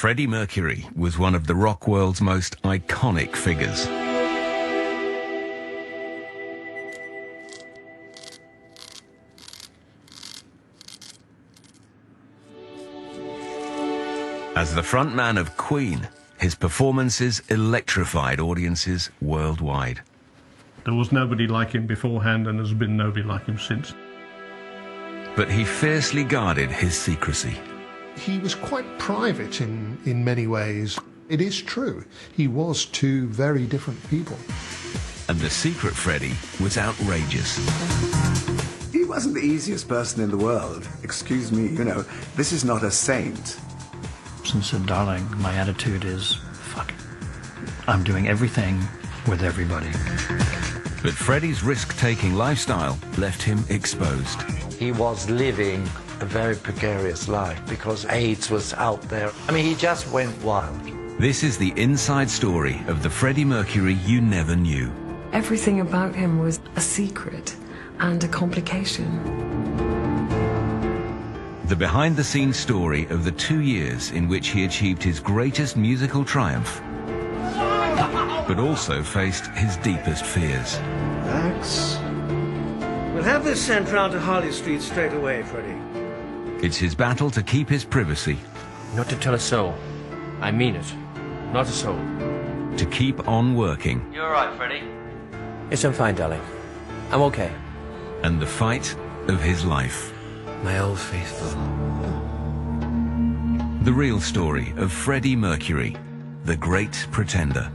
Freddie Mercury was one of the rock world's most iconic figures. As the frontman of Queen, his performances electrified audiences worldwide. There was nobody like him beforehand, and there's been nobody like him since. But he fiercely guarded his secrecy. He was quite private in many ways. It is true. He was two very different people. And the secret Freddie was outrageous. He wasn't the easiest person in the world. Excuse me, you know, this is not a saint. And said, darling, my attitude is, fuck it. I'm doing everything with everybody. But Freddie's risk-taking lifestyle left him exposed. He was living a very precarious life because AIDS was out there. I mean, he just went wild. This is the inside story of the Freddie Mercury you never knew. Everything about him was a secret and a complication. The behind-the-scenes story of the 2 years in which he achieved his greatest musical triumph, but also faced his deepest fears. Thanks. We'll have this sent round to Harley Street straight away, Freddie. It's his battle to keep his privacy. Not to tell a soul. I mean it. Not a soul. To keep on working. You all right, Freddie? Yes, I'm fine, darling. I'm okay. And the fight of his life. My old faithful. The real story of Freddie Mercury, the great pretender.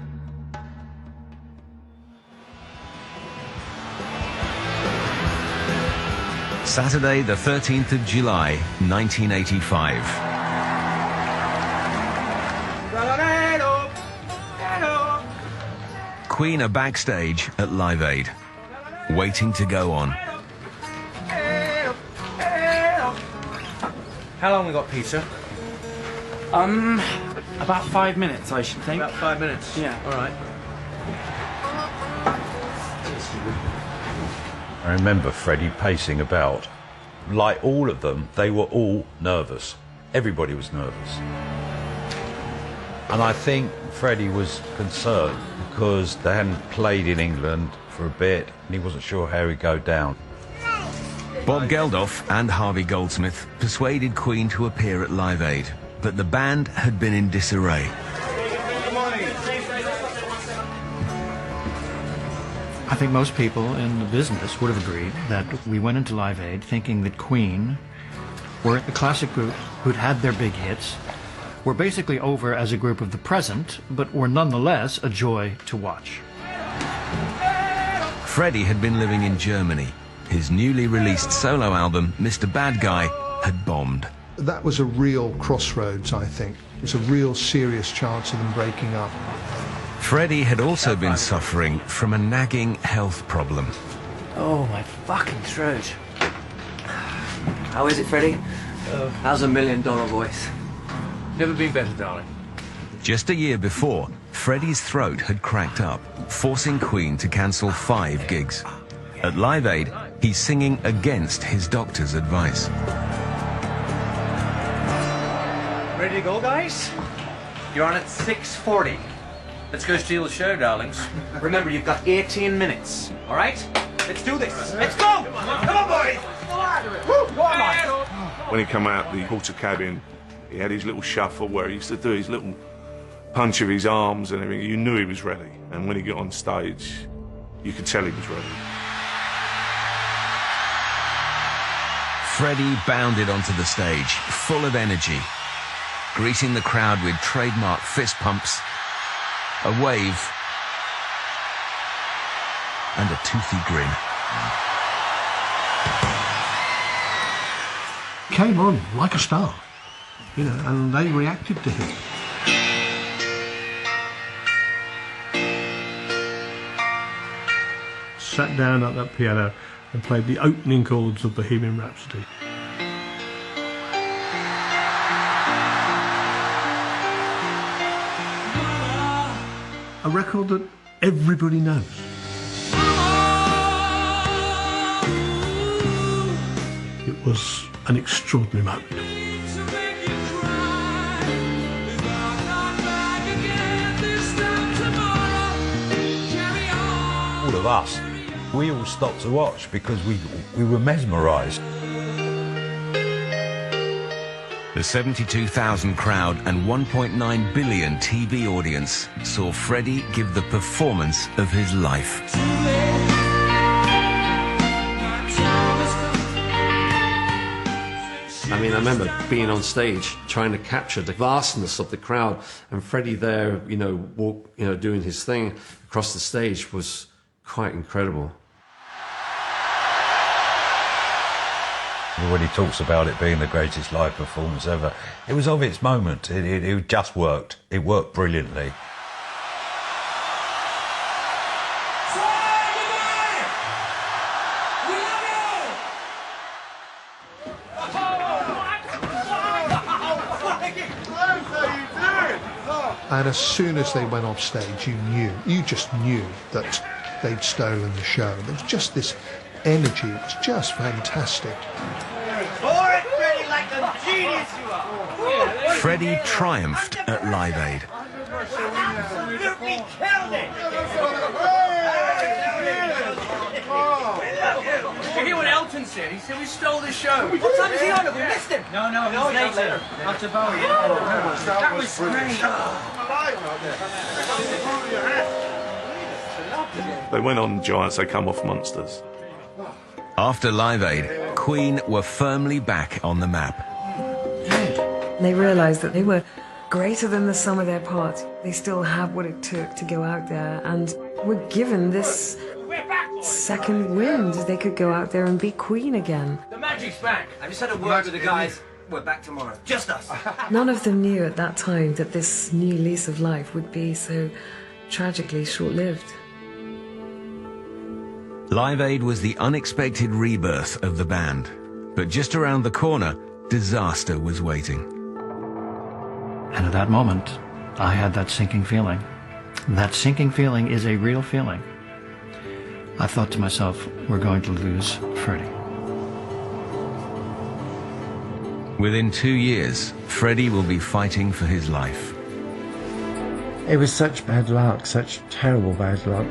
Saturday, the 13th of July, 1985. Queen are backstage at Live Aid, waiting to go on. How long we got, Peter? About 5 minutes, I should think. About 5 minutes? Yeah. All right. I remember Freddie pacing about. Like all of them, they were all nervous. Everybody was nervous. And I think Freddie was concerned because they hadn't played in England for a bit and he wasn't sure how he'd go down. Bob Geldof and Harvey Goldsmith persuaded Queen to appear at Live Aid, but the band had been in disarray. I think most people in the business would have agreed that we went into Live Aid thinking that Queen were a classic group who'd had their big hits, were basically over as a group of the present, but were nonetheless a joy to watch. Freddie had been living in Germany. His newly released solo album, Mr. Bad Guy, had bombed. That was a real crossroads, I think. It was a real serious chance of them breaking up. Freddie had also been suffering from a nagging health problem. Oh, my fucking throat. How is it, Freddie? How's $1 million voice? Never been better, darling. Just a year before, Freddie's throat had cracked up, forcing Queen to cancel 5 gigs. At Live Aid, he's singing against his doctor's advice. Ready to go, guys? You're on at 6:40. Let's go steal the show, darlings. Remember, you've got 18 minutes. All right? Let's do this. Let's go! Come on, boys! Go on, When he come out the quarter cabin, he had his little shuffle where he used to do his little punch of his arms and everything. You knew he was ready. And when he got on stage, you could tell he was ready. Freddie bounded onto the stage, full of energy, greeting the crowd with trademark fist pumps, a wave, and a toothy grin. Came on like a star, you know, and they reacted to him. Sat down at that piano and played the opening chords of Bohemian Rhapsody. A record that everybody knows. It was an extraordinary moment. us. We all stopped to watch because we were mesmerised. The 72,000 crowd and 1.9 billion TV audience saw Freddie give the performance of his life. I mean, I remember being on stage trying to capture the vastness of the crowd, and Freddie there, doing his thing across the stage was quite incredible. When he talks about it being the greatest live performance ever, it was of its moment. It just worked. It worked brilliantly. And as soon as they went off stage, you just knew that they'd stolen the show. There was just this energy. It was just fantastic. Freddie triumphed at Live Aid. Absolutely killed it! Did you hear what Elton said? He said we stole the show. What time is he on? Have we missed him? No, he's later. Not to Bowie. That was great. They went on Giants, they come off Monsters. After Live Aid, Queen were firmly back on the map. They realised that they were greater than the sum of their parts. They still have what it took to go out there, and were given this second wind. They could go out there and be Queen again. The magic's back. I just had a word with the guys. We're back tomorrow. Just us. None of them knew at that time that this new lease of life would be so tragically short-lived. Live Aid was the unexpected rebirth of the band. But just around the corner, disaster was waiting. And at that moment, I had that sinking feeling. That sinking feeling is a real feeling. I thought to myself, we're going to lose Freddie. Within 2 years, Freddie will be fighting for his life. It was such bad luck, such terrible bad luck.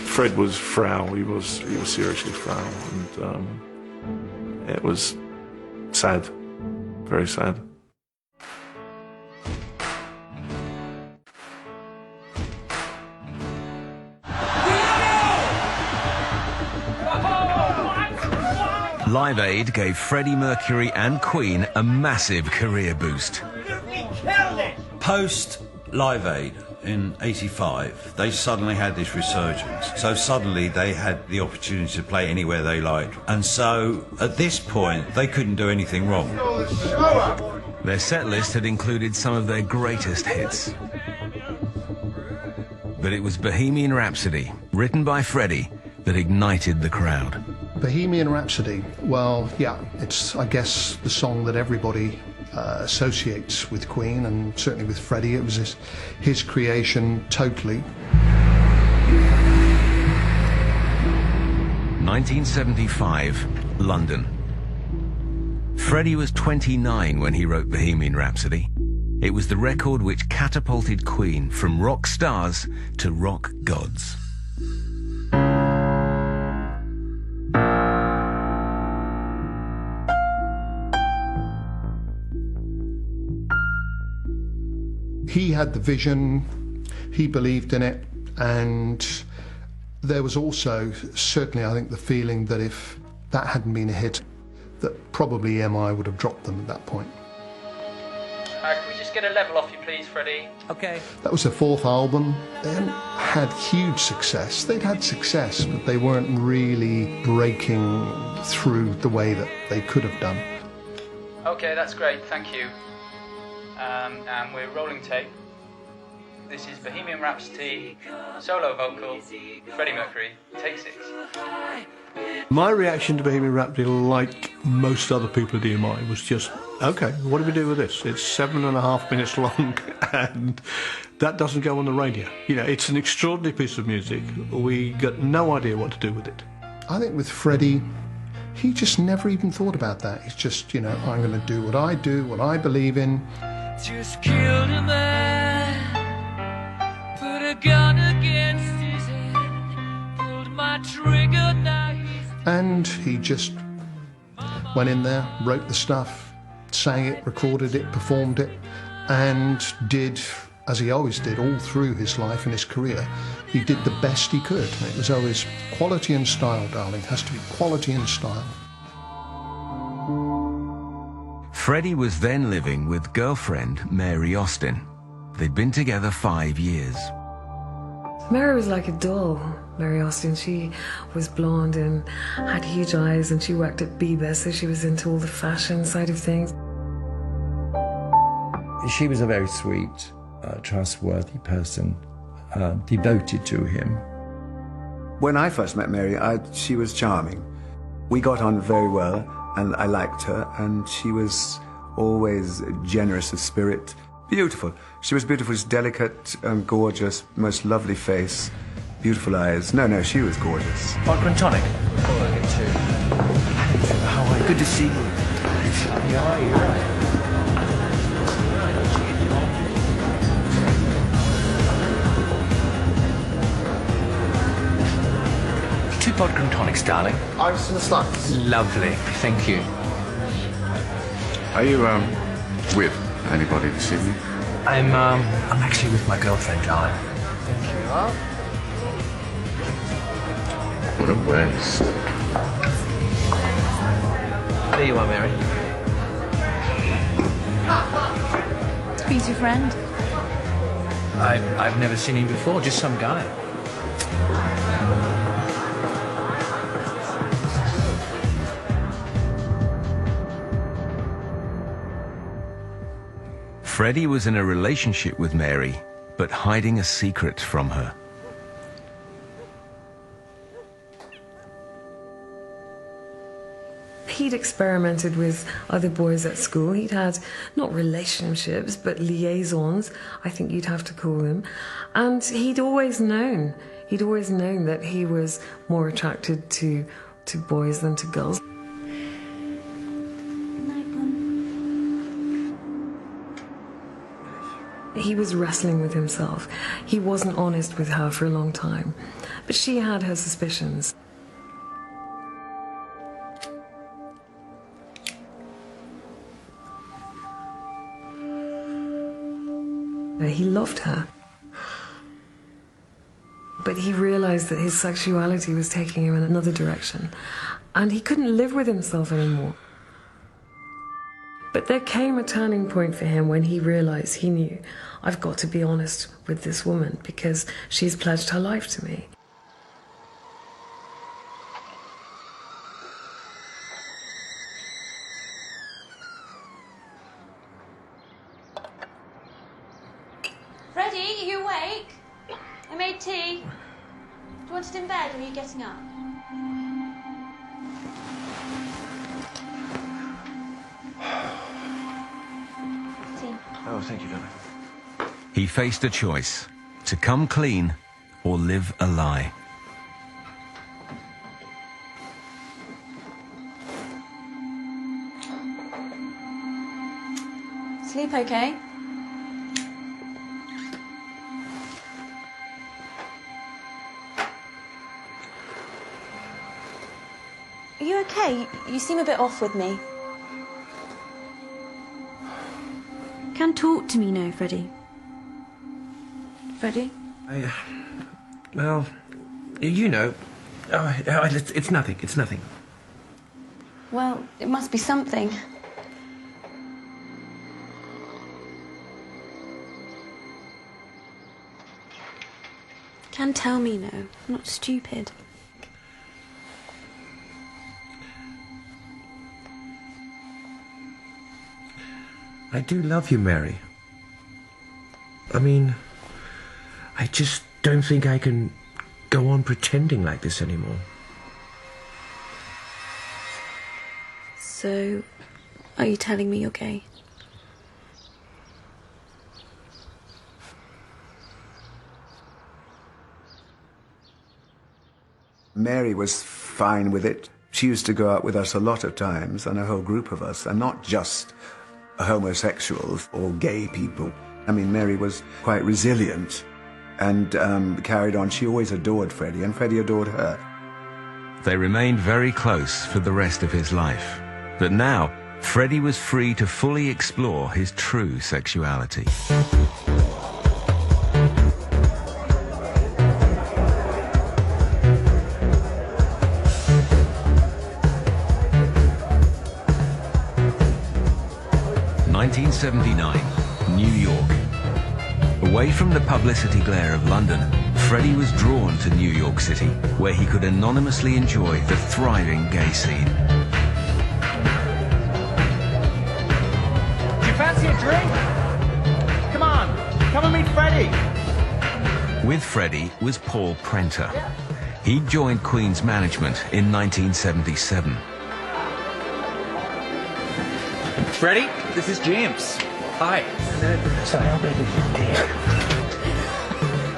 Fred was frail. He was seriously frail, and it was sad, very sad. Live Aid gave Freddie Mercury and Queen a massive career boost. Post Live Aid in '85, they suddenly had this resurgence. So suddenly they had the opportunity to play anywhere they liked. And so at this point, they couldn't do anything wrong. Their set list had included some of their greatest hits. But it was Bohemian Rhapsody, written by Freddie, that ignited the crowd. Bohemian Rhapsody, well, yeah, it's, I guess, the song that everybody associates with Queen, and certainly with Freddie. It was his creation, totally. 1975, London. Freddie was 29 when he wrote Bohemian Rhapsody. It was the record which catapulted Queen from rock stars to rock gods. He had the vision, he believed in it, and there was also certainly, I think, the feeling that if that hadn't been a hit, that probably EMI would have dropped them at that point. Can we just get a level off you, please, Freddie? Okay. That was their fourth album. They hadn't had huge success. They'd had success, but they weren't really breaking through the way that they could have done. Okay, that's great, thank you. And we're rolling tape. This is Bohemian Rhapsody, solo vocal, Freddie Mercury, take 6. My reaction to Bohemian Rhapsody, like most other people at EMI, was just, okay, what do we do with this? It's 7.5 minutes long, and that doesn't go on the radio. You know, it's an extraordinary piece of music. We got no idea what to do with it. I think with Freddie, he just never even thought about that. He's just, you know, I'm going to do, what I believe in. Just killed a man, put a gun against his head. And he just went in there, wrote the stuff, sang it, recorded it, performed it, and did, as he always did all through his life and his career, he did the best he could. It was always quality and style, darling. It has to be quality and style. Freddie was then living with girlfriend Mary Austin. They'd been together 5 years. Mary was like a doll, Mary Austin. She was blonde and had huge eyes, and she worked at Bieber, so she was into all the fashion side of things. She was a very sweet, trustworthy person, devoted to him. When I first met Mary, she was charming. We got on very well, and I liked her, and she was always generous of spirit. Beautiful. She was beautiful. She's delicate and gorgeous, most lovely face, beautiful eyes. No, she was gorgeous. Vodka and tonic? Oh, I get two. How are you? Good to see you. Yeah, you're right. Two vodka and tonics, darling. Ice and a slice. Lovely. Thank you. Are you, with anybody this evening? I'm actually with my girlfriend, darling. Thank you. What a waste. There you are, Mary. Who's your friend? I've never seen him before, just some guy. Freddie was in a relationship with Mary, but hiding a secret from her. He'd experimented with other boys at school. He'd had, not relationships, but liaisons, I think you'd have to call them. And he'd always known that he was more attracted to boys than to girls. He was wrestling with himself. He wasn't honest with her for a long time, but she had her suspicions. He loved her, but he realized that his sexuality was taking him in another direction, and he couldn't live with himself anymore. But there came a turning point for him when he realized, he knew, I've got to be honest with this woman because she's pledged her life to me. Freddie, are you awake? I made tea. Do you want it in bed or are you getting up? Tea. Oh, thank you, darling. He faced a choice, to come clean or live a lie. Sleep okay? Are you okay? You seem a bit off with me. Can talk to me now, Freddie. Freddie? Well, you know, it's nothing, it's nothing. Well, it must be something. Can tell me now. I'm not stupid. I do love you, Mary. I mean, I just don't think I can go on pretending like this anymore. So, are you telling me you're gay? Mary was fine with it. She used to go out with us a lot of times, and a whole group of us, and not just homosexuals or gay people. I mean, Mary was quite resilient and carried on. She always adored Freddie, and Freddie adored her. They remained very close for the rest of his life. But now, Freddie was free to fully explore his true sexuality. (1979), New York. Away from the publicity glare of London, Freddie was drawn to New York City, where he could anonymously enjoy the thriving gay scene. Do you fancy a drink? Come on, come and meet Freddie. With Freddie was Paul Prenter. He joined Queen's management in 1977. Freddie, this is James. Hi.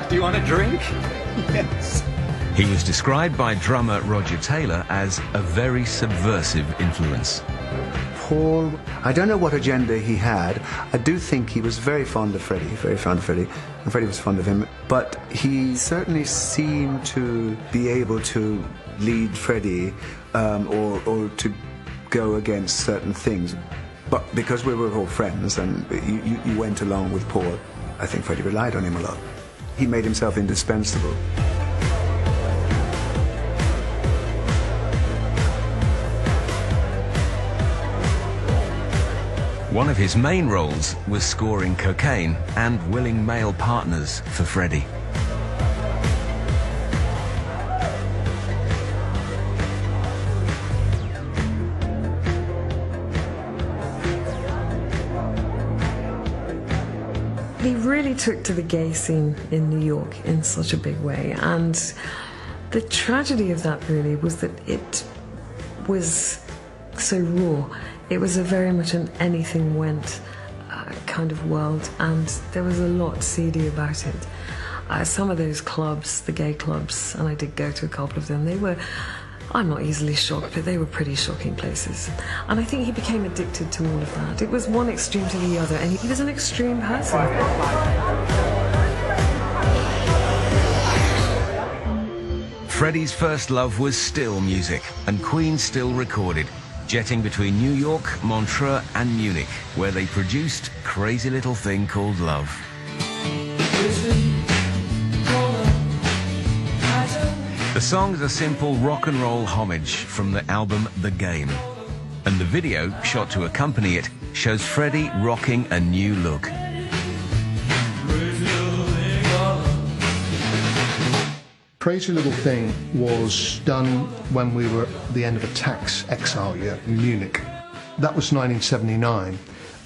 Do you want a drink? Yes. He was described by drummer Roger Taylor as a very subversive influence. Paul, I don't know what agenda he had. I do think he was very fond of Freddie, and Freddie was fond of him. But he certainly seemed to be able to lead Freddie or to go against certain things. But because we were all friends and you went along with Paul, I think Freddie relied on him a lot. He made himself indispensable. One of his main roles was scoring cocaine and willing male partners for Freddie. He really took to the gay scene in New York in such a big way, and the tragedy of that really was that it was so raw. It was a very much an anything went kind of world, and there was a lot seedy about it. Some of those clubs, the gay clubs, and I did go to a couple of them, they were, I'm not easily shocked, but they were pretty shocking places. And I think he became addicted to all of that. It was one extreme to the other, and he was an extreme person. Freddie's first love was still music, and Queen still recorded, jetting between New York, Montreux and Munich, where they produced Crazy Little Thing Called Love. The song's a simple rock and roll homage from the album The Game, and the video, shot to accompany it, shows Freddie rocking a new look. Crazy Little Thing was done when we were at the end of a tax exile year in Munich. That was 1979,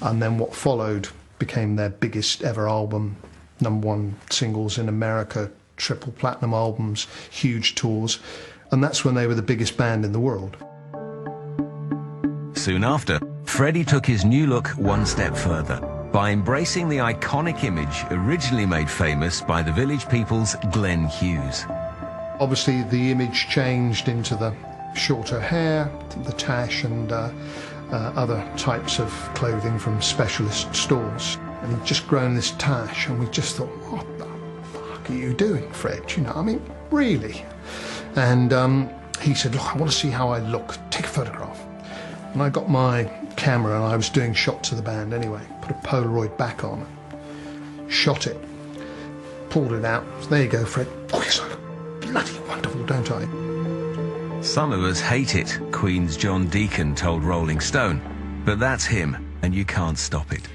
and then what followed became their biggest ever album, #1 singles in America, triple platinum albums, huge tours, and that's when they were the biggest band in the world. Soon after, Freddie took his new look one step further by embracing the iconic image originally made famous by the Village People's Glenn Hughes. Obviously the image changed into the shorter hair, the tash and other types of clothing from specialist stores. And he'd just grown this tash, and we just thought, what the fuck are you doing, Fred? You know, I mean, really? And he said, look, I want to see how I look. Take a photograph. And I got my camera, and I was doing shots of the band anyway. Put a Polaroid back on, shot it, pulled it out. So there you go, Fred. Oh, you're so bloody wonderful, don't I? Some of us hate it, Queen's John Deacon told Rolling Stone. But that's him, and you can't stop it.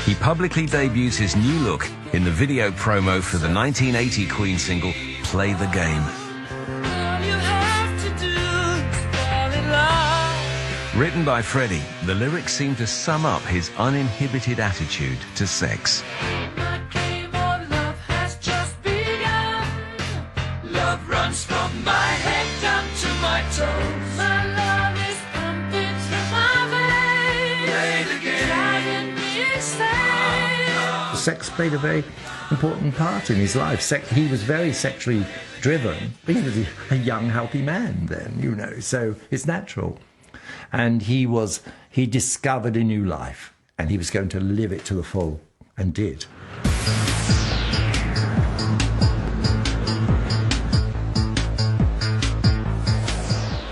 He publicly debuts his new look in the video promo for the 1980 Queen single, Play the Game. Written by Freddie, the lyrics seem to sum up his uninhibited attitude to sex. Love runs from my head down to my toes. My love is pumping through my veins. Play the game. Driving me insane. Sex played a very important part in his life. He was very sexually driven. He was a young, healthy man then, you know, so it's natural. And he discovered a new life, and he was going to live it to the full, and did.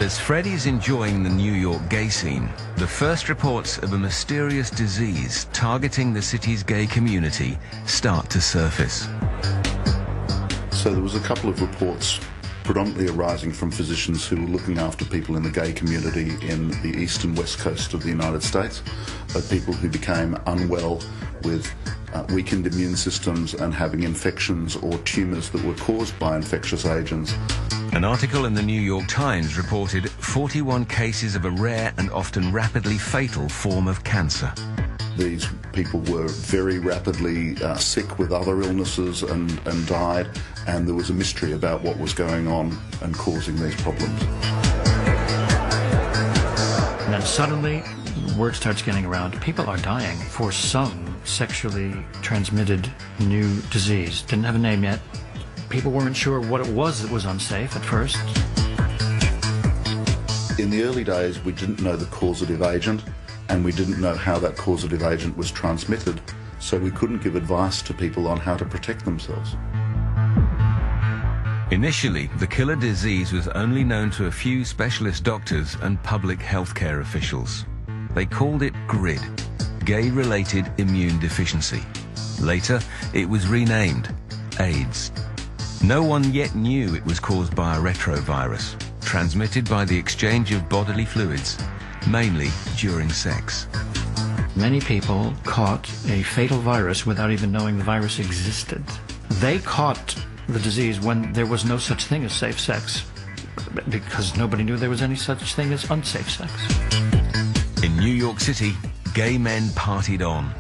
As Freddie's enjoying the New York gay scene, the first reports of a mysterious disease targeting the city's gay community start to surface. So there was a couple of reports predominantly arising from physicians who were looking after people in the gay community in the east and west coast of the United States, of people who became unwell with weakened immune systems and having infections or tumours that were caused by infectious agents. An article in the New York Times reported 41 cases of a rare and often rapidly fatal form of cancer. These people were very rapidly sick with other illnesses and died, and there was a mystery about what was going on and causing these problems. And then suddenly, word starts getting around. People are dying for some sexually transmitted new disease. Didn't have a name yet. People weren't sure what it was that was unsafe at first. In the early days, we didn't know the causative agent, and we didn't know how that causative agent was transmitted, so we couldn't give advice to people on how to protect themselves. Initially, the killer disease was only known to a few specialist doctors and public healthcare officials. They called it GRID, Gay-Related Immune Deficiency. Later, it was renamed AIDS. No one yet knew it was caused by a retrovirus, transmitted by the exchange of bodily fluids, mainly during sex. Many people caught a fatal virus without even knowing the virus existed. They caught the disease when there was no such thing as safe sex, because nobody knew there was any such thing as unsafe sex. In New York City, gay men partied on,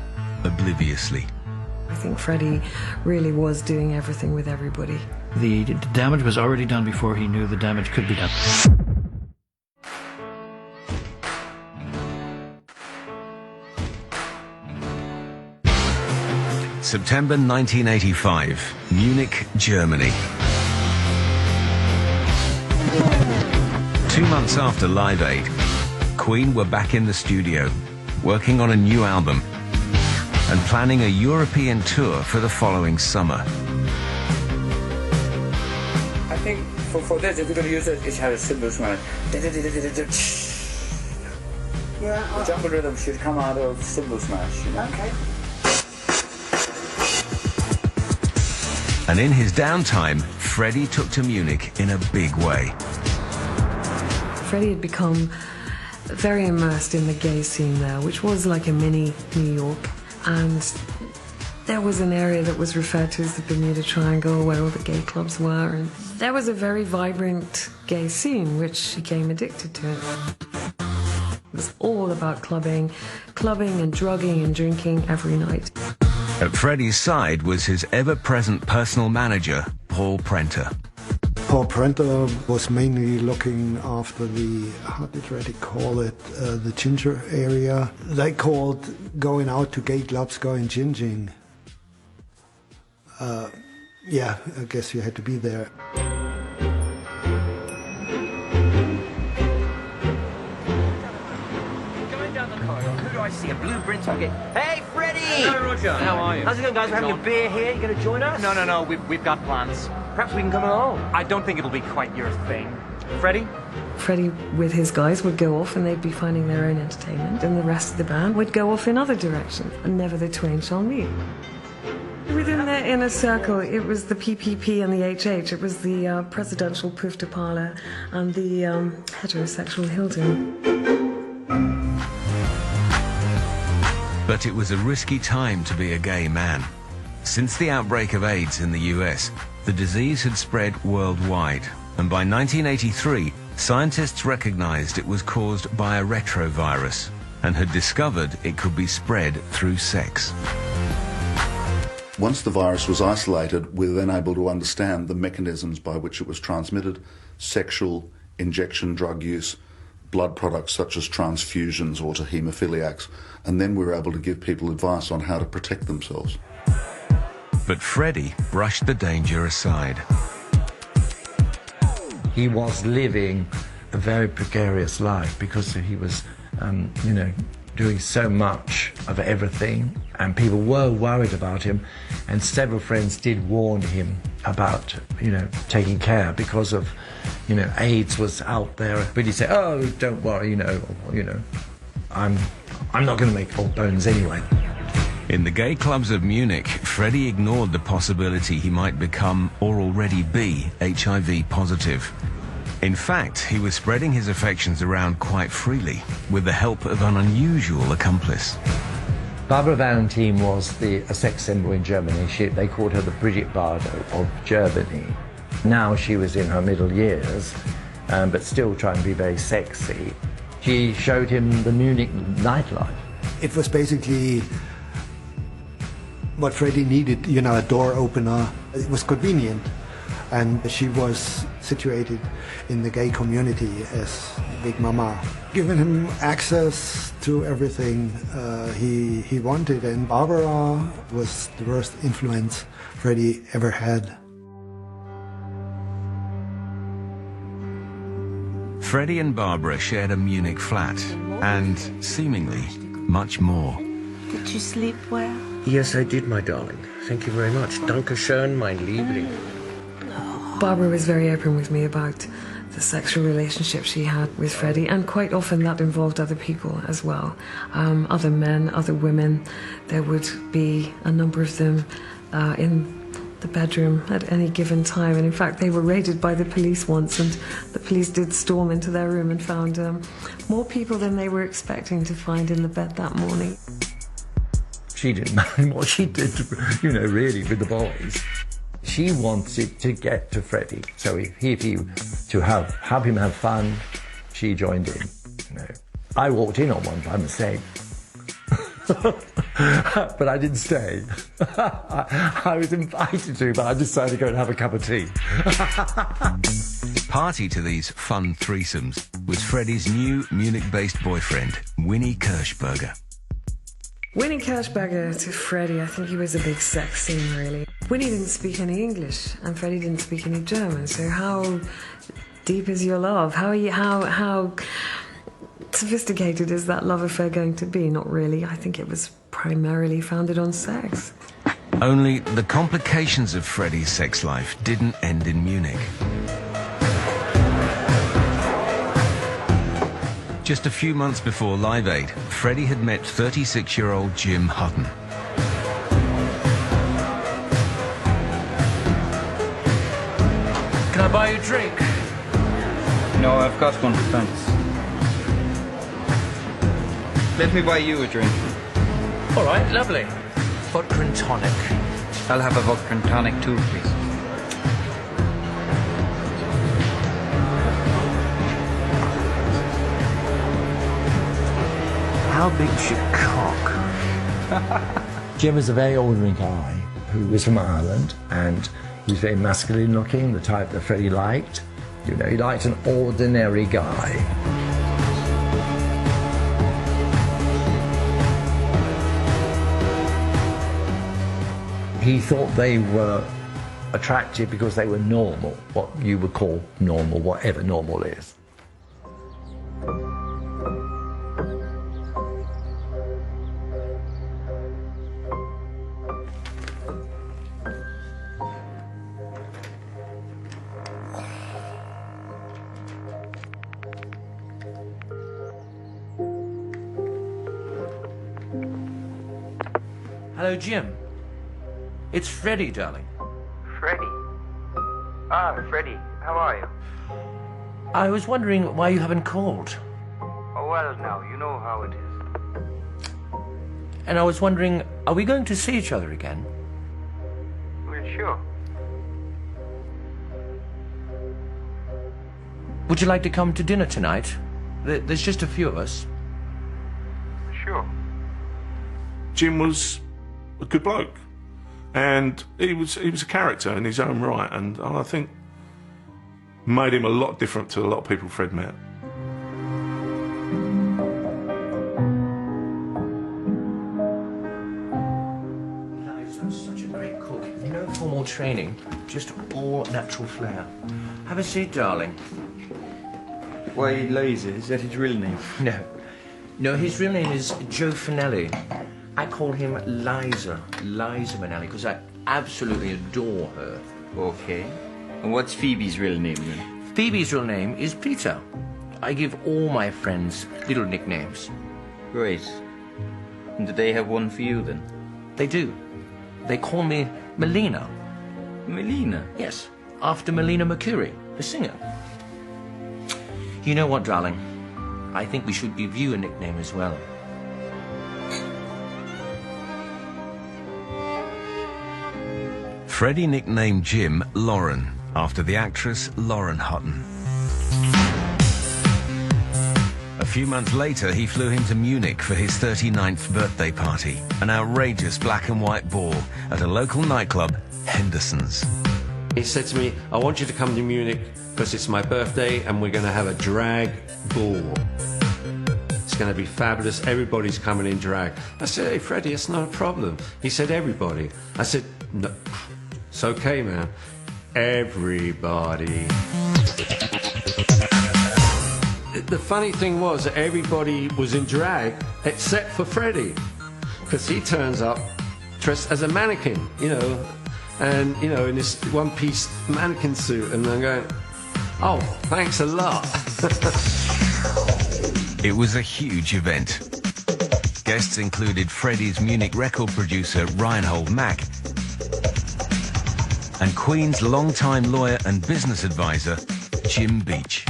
obliviously. I think Freddie really was doing everything with everybody. The damage was already done before he knew the damage could be done. September 1985, Munich, Germany. 2 months after Live Aid, Queen were back in the studio, working on a new album and planning a European tour for the following summer. I think for this, if you're going to use it, it has a simple smash. Yeah. The jungle rhythm should come out of cymbal smash. You know? Okay. And in his downtime, Freddie took to Munich in a big way. Freddie had become very immersed in the gay scene there, which was like a mini New York. And there was an area that was referred to as the Bermuda Triangle, where all the gay clubs were. And there was a very vibrant gay scene, which she became addicted to it. It was all about clubbing and drugging and drinking every night. At Freddie's side was his ever-present personal manager, Paul Prenter. Paul Prenter was mainly looking after the, how did Freddie call it, the ginger area. They called going out to gay clubs going ginging. Yeah, I guess you had to be there. Going down the corridor, who do I see? A blue Brinton. Hey, Freddie! Hello, Roger. How are you? How's it going, guys? We're having a beer here. You going to join us? No. We've got plans. Perhaps we can come along. I don't think it'll be quite your thing. Freddie? Freddie with his guys would go off and they'd be finding their own entertainment, and the rest of the band would go off in other directions, and never the twain shall meet. Within their inner circle, it was the PPP and the HH. It was the presidential pouf de parlor and the heterosexual Hilton. But it was a risky time to be a gay man. Since the outbreak of AIDS in the US, the disease had spread worldwide, and by 1983, scientists recognized it was caused by a retrovirus and had discovered it could be spread through sex. Once the virus was isolated, we were then able to understand the mechanisms by which it was transmitted: sexual, injection drug use, blood products such as transfusions or to haemophiliacs, and then we were able to give people advice on how to protect themselves. But Freddie brushed the danger aside. He was living a very precarious life because he was, doing so much of everything, and people were worried about him, and several friends did warn him about, taking care because of, AIDS was out there. But he said, "Oh, don't worry, I'm not going to make old bones anyway." In the gay clubs of Munich, Freddie ignored the possibility he might become, or already be, HIV positive. In fact, he was spreading his affections around quite freely, with the help of an unusual accomplice. Barbara Valentine was a sex symbol in Germany. They called her the Brigitte Bardot of Germany. Now she was in her middle years, but still trying to be very sexy. She showed him the Munich nightlife. It was basically what Freddie needed, a door opener. It was convenient. And she was situated in the gay community as Big Mama, giving him access to everything he wanted. And Barbara was the worst influence Freddie ever had. Freddie and Barbara shared a Munich flat, and seemingly much more. Did you sleep well? Yes, I did, my darling. Thank you very much. Danke schön, mein Liebling. Barbara was very open with me about the sexual relationship she had with Freddie, and quite often that involved other people as well. Other men, other women. There would be a number of them in the bedroom at any given time, and in fact they were raided by the police once, and the police did storm into their room and found more people than they were expecting to find in the bed that morning. She didn't mind what she did, really, with the boys. She wanted to get to Freddie, so to have him have fun, she joined in. I walked in on one by mistake, but I didn't stay. I was invited to, but I decided to go and have a cup of tea. Party to these fun threesomes was Freddie's new Munich-based boyfriend, Winnie Kirschberger. Winnie Kirschberger to Freddie, I think he was a big sex scene, really. Winnie didn't speak any English, and Freddie didn't speak any German, so how deep is your love? How sophisticated is that love affair going to be? Not really. I think it was primarily founded on sex. Only the complications of Freddie's sex life didn't end in Munich. Just a few months before Live Aid, Freddie had met 36-year-old Jim Hutton. Can I buy you a drink? No, I've got one, thanks. Let me buy you a drink. All right, lovely. Vodka and tonic. I'll have a vodka and tonic too, please. How big's your cock? Jim was a very ordinary guy who was from Ireland, and he was very masculine looking, the type that Freddie liked. He liked an ordinary guy. He thought they were attractive because they were normal, what you would call normal, whatever normal is. Hello, Jim. It's Freddie, darling. Freddie? Ah, Freddie, how are you? I was wondering why you haven't called. Oh, well, now, you know how it is. And I was wondering, are we going to see each other again? Well, sure. Would you like to come to dinner tonight? There's just a few of us. Sure. Jim was a good bloke, and he was a character in his own right, and I think made him a lot different to a lot of people Fred met. He's such a great cook. No formal training, just all natural flair. Have a seat, darling. Why lazy? Is that his real name? No, his real name is Joe Finelli. I call him Liza Minnelli, because I absolutely adore her. Okay. And what's Phoebe's real name then? Phoebe's real name is Peter. I give all my friends little nicknames. Great. And do they have one for you then? They do. They call me Melina. Melina? Yes, after Melina Mercury, the singer. You know what, darling? I think we should give you a nickname as well. Freddie nicknamed Jim Lauren, after the actress Lauren Hutton. A few months later, he flew him to Munich for his 39th birthday party, an outrageous black and white ball at a local nightclub, Henderson's. He said to me, I want you to come to Munich because it's my birthday and we're going to have a drag ball. It's going to be fabulous. Everybody's coming in drag. I said, hey, Freddie, it's not a problem. He said, everybody. I said, no, it's okay, man. Everybody. The funny thing was that everybody was in drag except for Freddie, because he turns up dressed as a mannequin, you know, and, you know, in this one-piece mannequin suit, and I'm going, oh, thanks a lot. It was a huge event. Guests included Freddie's Munich record producer Reinhold Mack and Queen's longtime lawyer and business advisor, Jim Beach.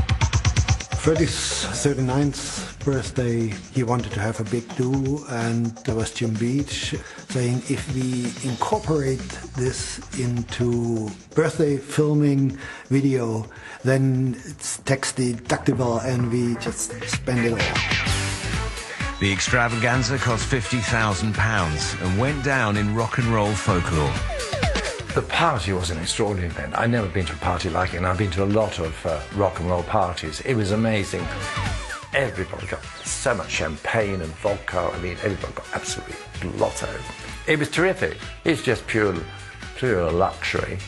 Freddie's 39th birthday, he wanted to have a big do, and there was Jim Beach saying, if we incorporate this into birthday filming video, then it's tax deductible and we just spend it all. The extravaganza cost £50,000 and went down in rock and roll folklore. The party was an extraordinary event. I've never been to a party like it, and I've been to a lot of rock and roll parties. It was amazing. Everybody got so much champagne and vodka. I mean, everybody got absolutely blotto. It was terrific. It's just pure luxury.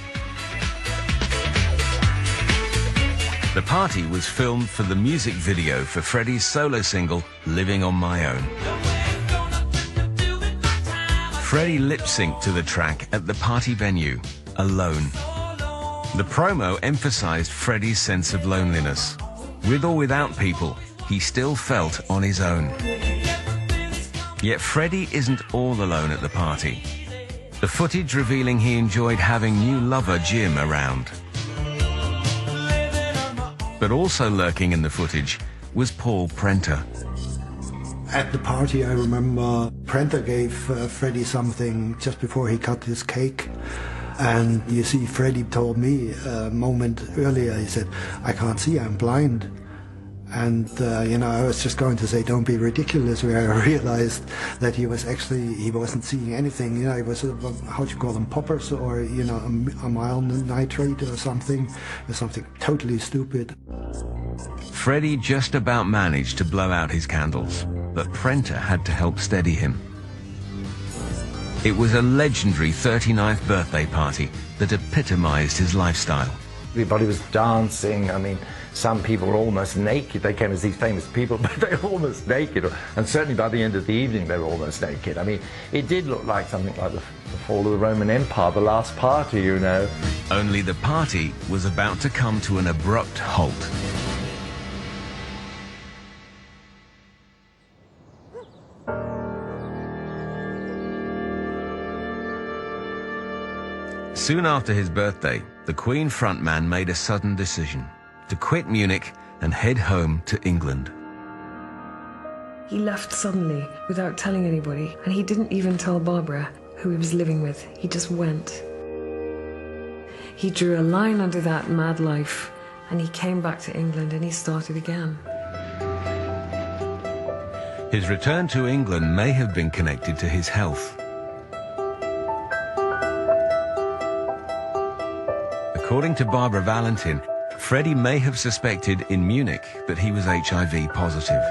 The party was filmed for the music video for Freddie's solo single, Living on My Own. Freddie lip-synced to the track at the party venue, alone. The promo emphasized Freddie's sense of loneliness. With or without people, he still felt on his own. Yet Freddie isn't all alone at the party. The footage revealing he enjoyed having new lover Jim around. But also lurking in the footage was Paul Prenter. At the party, I remember Prenter gave Freddie something just before he cut his cake. And you see, Freddie told me a moment earlier, he said, I can't see, I'm blind. And, you know, I was just going to say, don't be ridiculous, where I realized that he wasn't seeing anything. You know, it was sort of, how do you call them, poppers, or, you know, a mild nitrate or something totally stupid. Freddie just about managed to blow out his candles, but Prenter had to help steady him. It was a legendary 39th birthday party that epitomized his lifestyle. Everybody was dancing. I mean, some people were almost naked. They came as these famous people, but they were almost naked. And certainly by the end of the evening, they were almost naked. I mean, it did look like something like the fall of the Roman Empire, the last party, you know. Only the party was about to come to an abrupt halt. Soon after his birthday, the Queen frontman made a sudden decision to quit Munich and head home to England. He left suddenly, without telling anybody, and he didn't even tell Barbara, who he was living with. He just went. He drew a line under that mad life, and he came back to England and he started again. His return to England may have been connected to his health. According to Barbara Valentin, Freddie may have suspected in Munich that he was HIV positive.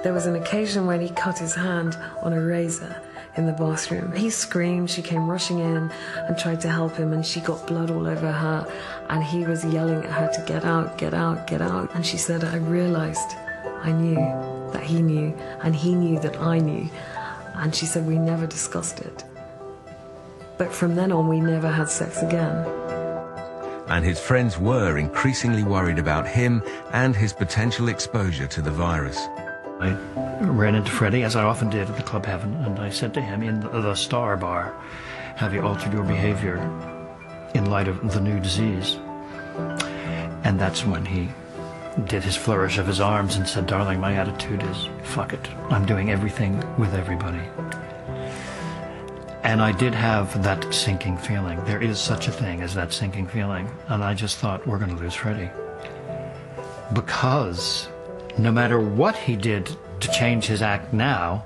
There was an occasion when he cut his hand on a razor in the bathroom. He screamed, she came rushing in and tried to help him, and she got blood all over her, and he was yelling at her to get out, get out, get out. And she said, I realized, I knew that he knew, and he knew that I knew. And she said we never discussed it. But from then on, we never had sex again. And his friends were increasingly worried about him and his potential exposure to the virus. I ran into Freddie, as I often did at the Club Heaven, and I said to him in the Star Bar, "Have you altered your behavior in light of the new disease?" And that's when he did his flourish of his arms and said, "Darling, my attitude is, fuck it. I'm doing everything with everybody." And I did have that sinking feeling. There is such a thing as that sinking feeling. And I just thought, we're going to lose Freddie. Because no matter what he did to change his act now,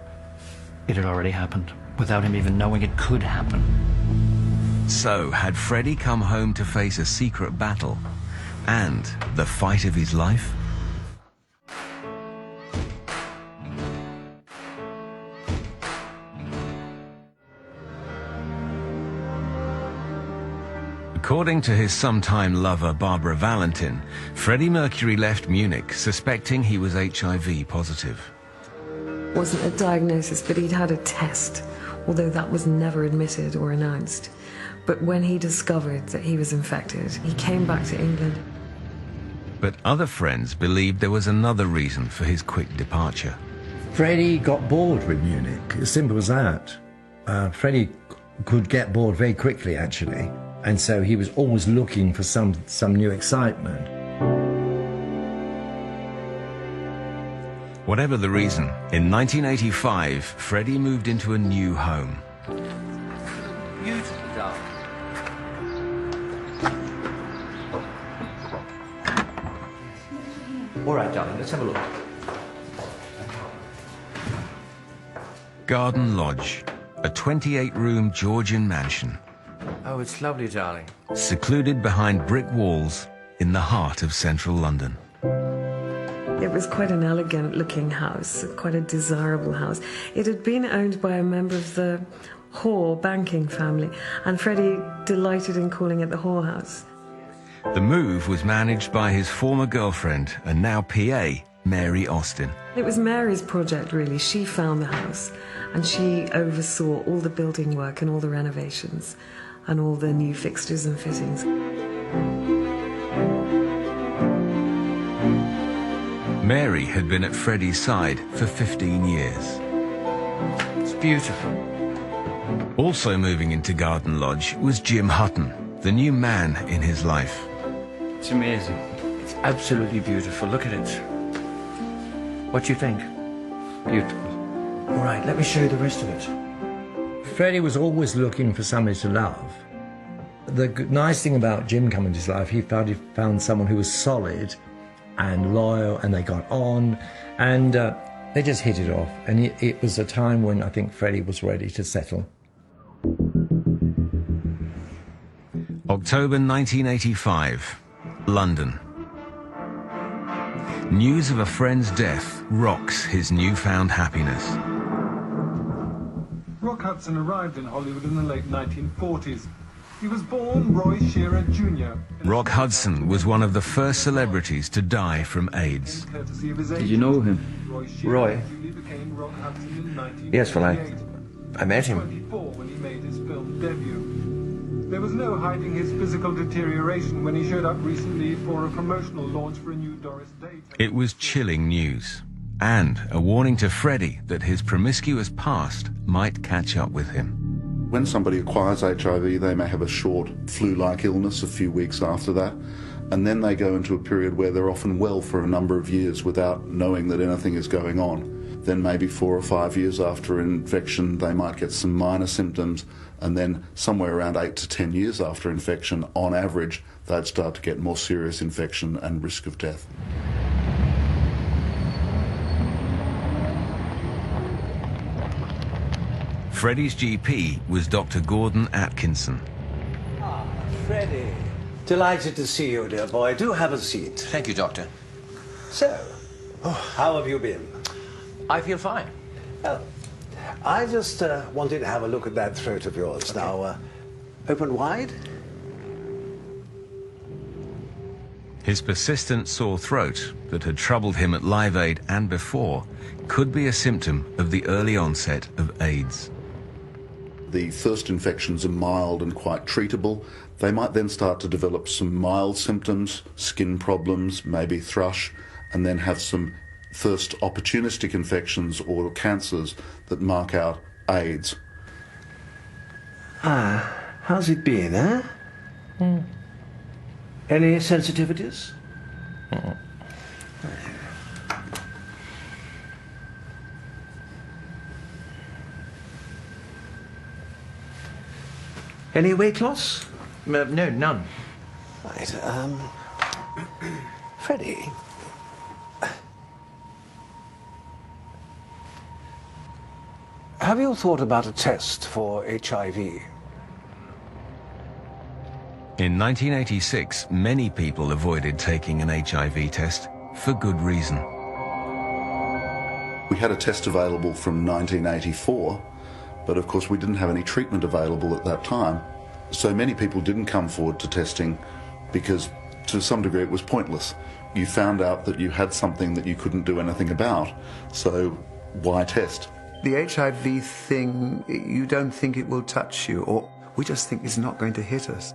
it had already happened, without him even knowing it could happen. So, had Freddie come home to face a secret battle and the fight of his life? According to his sometime lover Barbara Valentin, Freddie Mercury left Munich suspecting he was HIV positive. It wasn't a diagnosis, but he'd had a test, although that was never admitted or announced. But when he discovered that he was infected, he came back to England. But other friends believed there was another reason for his quick departure. Freddie got bored with Munich, as simple as that. Freddie could get bored very quickly, actually. And so he was always looking for some new excitement. Whatever the reason, in 1985, Freddie moved into a new home. Beautiful, darling. All right, darling, let's have a look. Garden Lodge, a 28-room Georgian mansion. Oh, it's lovely, darling. Secluded behind brick walls in the heart of central London. It was quite an elegant-looking house, quite a desirable house. It had been owned by a member of the Hoare banking family, and Freddie delighted in calling it the Hoare House. The move was managed by his former girlfriend and now PA, Mary Austin. It was Mary's project, really. She found the house, and she oversaw all the building work and all the renovations and all the new fixtures and fittings. Mary had been at Freddie's side for 15 years. It's beautiful. Also moving into Garden Lodge was Jim Hutton, the new man in his life. It's amazing. It's absolutely beautiful. Look at it. What do you think? Beautiful. All right, let me show you the rest of it. Freddie was always looking for somebody to love. The nice thing about Jim coming into his life, he found someone who was solid and loyal, and they got on, and they just hit it off. And it was a time when I think Freddie was ready to settle. October 1985, London. News of a friend's death rocks his newfound happiness. Rock Hudson arrived in Hollywood in the late 1940s. He was born Roy Shearer Jr. Rock Hudson was one of the first celebrities to die from AIDS. Did you know him? Roy? Yes, well, I met him. When he made his film debut. There was no hiding his physical deterioration when he showed up recently for a promotional launch for a new Doris Day. It was chilling news, and a warning to Freddie that his promiscuous past might catch up with him. When somebody acquires HIV, they may have a short flu-like illness a few weeks after that, and then they go into a period where they're often well for a number of years without knowing that anything is going on. Then maybe 4 or 5 years after infection, they might get some minor symptoms, and then somewhere around 8 to 10 years after infection, on average, they'd start to get more serious infection and risk of death. Freddie's GP was Dr. Gordon Atkinson. Ah, Freddie. Delighted to see you, dear boy. Do have a seat. Thank you, Doctor. So, how have you been? I feel fine. Well, I just wanted to have a look at that throat of yours. Okay. Now, open wide. His persistent sore throat that had troubled him at Live Aid and before could be a symptom of the early onset of AIDS. The first infections are mild and quite treatable. They might then start to develop some mild symptoms, skin problems, maybe thrush, and then have some first opportunistic infections or cancers that mark out AIDS. How's it been, huh? Any sensitivities? Any weight loss? No, none. Right, Freddie. Have you thought about a test for HIV? In 1986, many people avoided taking an HIV test for good reason. We had a test available from 1984, but of course we didn't have any treatment available at that time. So many people didn't come forward to testing because to some degree it was pointless. You found out that you had something that you couldn't do anything about, so why test? The HIV thing, you don't think it will touch you, or we just think it's not going to hit us.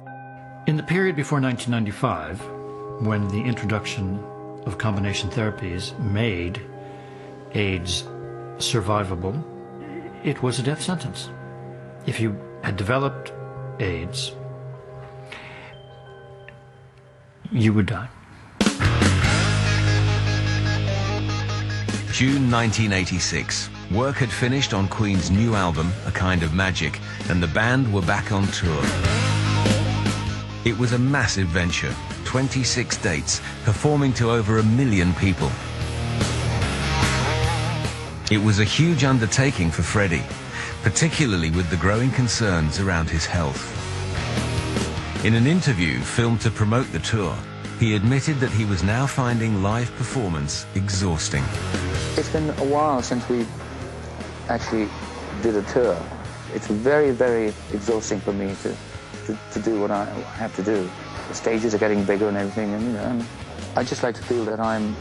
In the period before 1995, when the introduction of combination therapies made AIDS survivable, it was a death sentence. If you had developed AIDS, you would die. June 1986. Work had finished on Queen's new album, A Kind of Magic, and the band were back on tour. It was a massive venture, 26 dates, performing to over 1 million people. It was a huge undertaking for Freddie, particularly with the growing concerns around his health. In an interview filmed to promote the tour, he admitted that he was now finding live performance exhausting. It's been a while since we actually did a tour. It's very, very exhausting for me to do what I have to do. The stages are getting bigger and everything, and you know, I just like to feel that I'm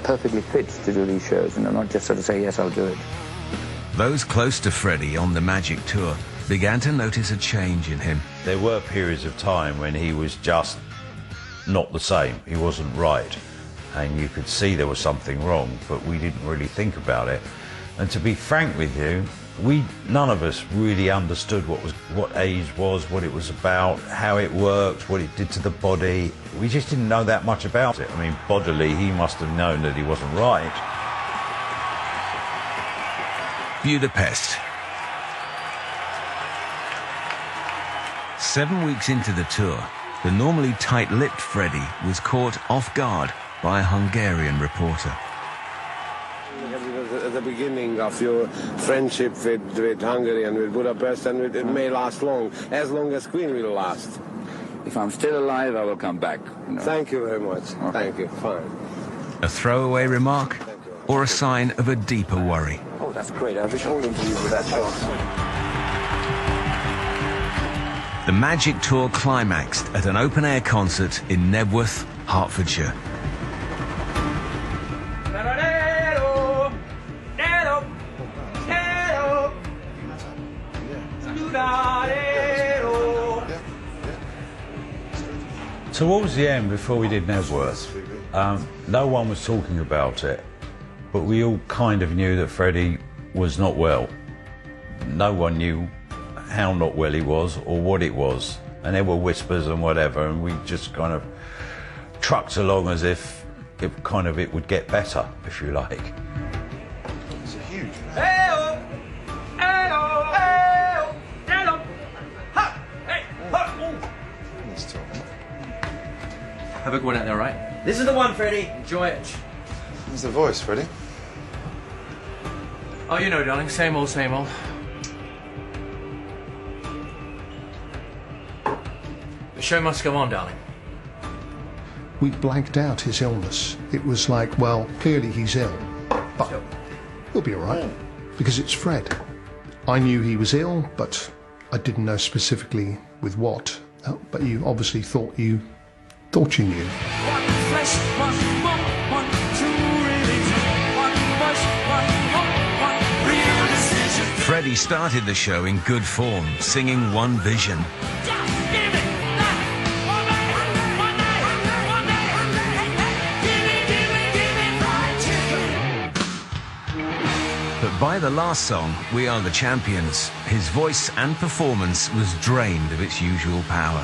perfectly fit to do these shows, and not just sort of say, yes, I'll do it. Those close to Freddie on the Magic Tour began to notice a change in him. There were periods of time when he was just not the same. He wasn't right. And you could see there was something wrong, but we didn't really think about it. And to be frank with you, none of us really understood what AIDS was, what it was about, how it worked, what it did to the body. We just didn't know that much about it. I mean, bodily, he must have known that he wasn't right. Budapest. 7 weeks into the tour, the normally tight-lipped Freddie was caught off guard by a Hungarian reporter. At the beginning of your friendship with Hungary and with Budapest, and it may last long as Queen will last. If I'm still alive, I will come back. You know. Thank you very much. Okay. Thank you. Fine. A throwaway remark or a sign of a deeper worry? Oh, that's great. I've been holding to you with that shot. The Magic Tour climaxed at an open-air concert in Nebworth, Hertfordshire. Towards the end, before we did Nebworth, no one was talking about it, but we all kind of knew that Freddie was not well. No one knew how not well he was or what it was, and there were whispers and whatever, and we just kind of trucked along as if it would get better, if you like. It's a huge Have a good one out there, right? This is the one, Freddie. Enjoy it. How's the voice, Freddie? Oh, you know, darling. Same old, same old. The show must go on, darling. We blanked out his illness. It was like, well, clearly he's ill, but he'll be all right, because it's Fred. I knew he was ill, but I didn't know specifically with what. But you obviously thought you knew. voice, one more, one, two, really two. One voice, one more, one real decision. Freddie started the show in good form, singing One Vision. But by the last song, We Are the Champions, his voice and performance was drained of its usual power.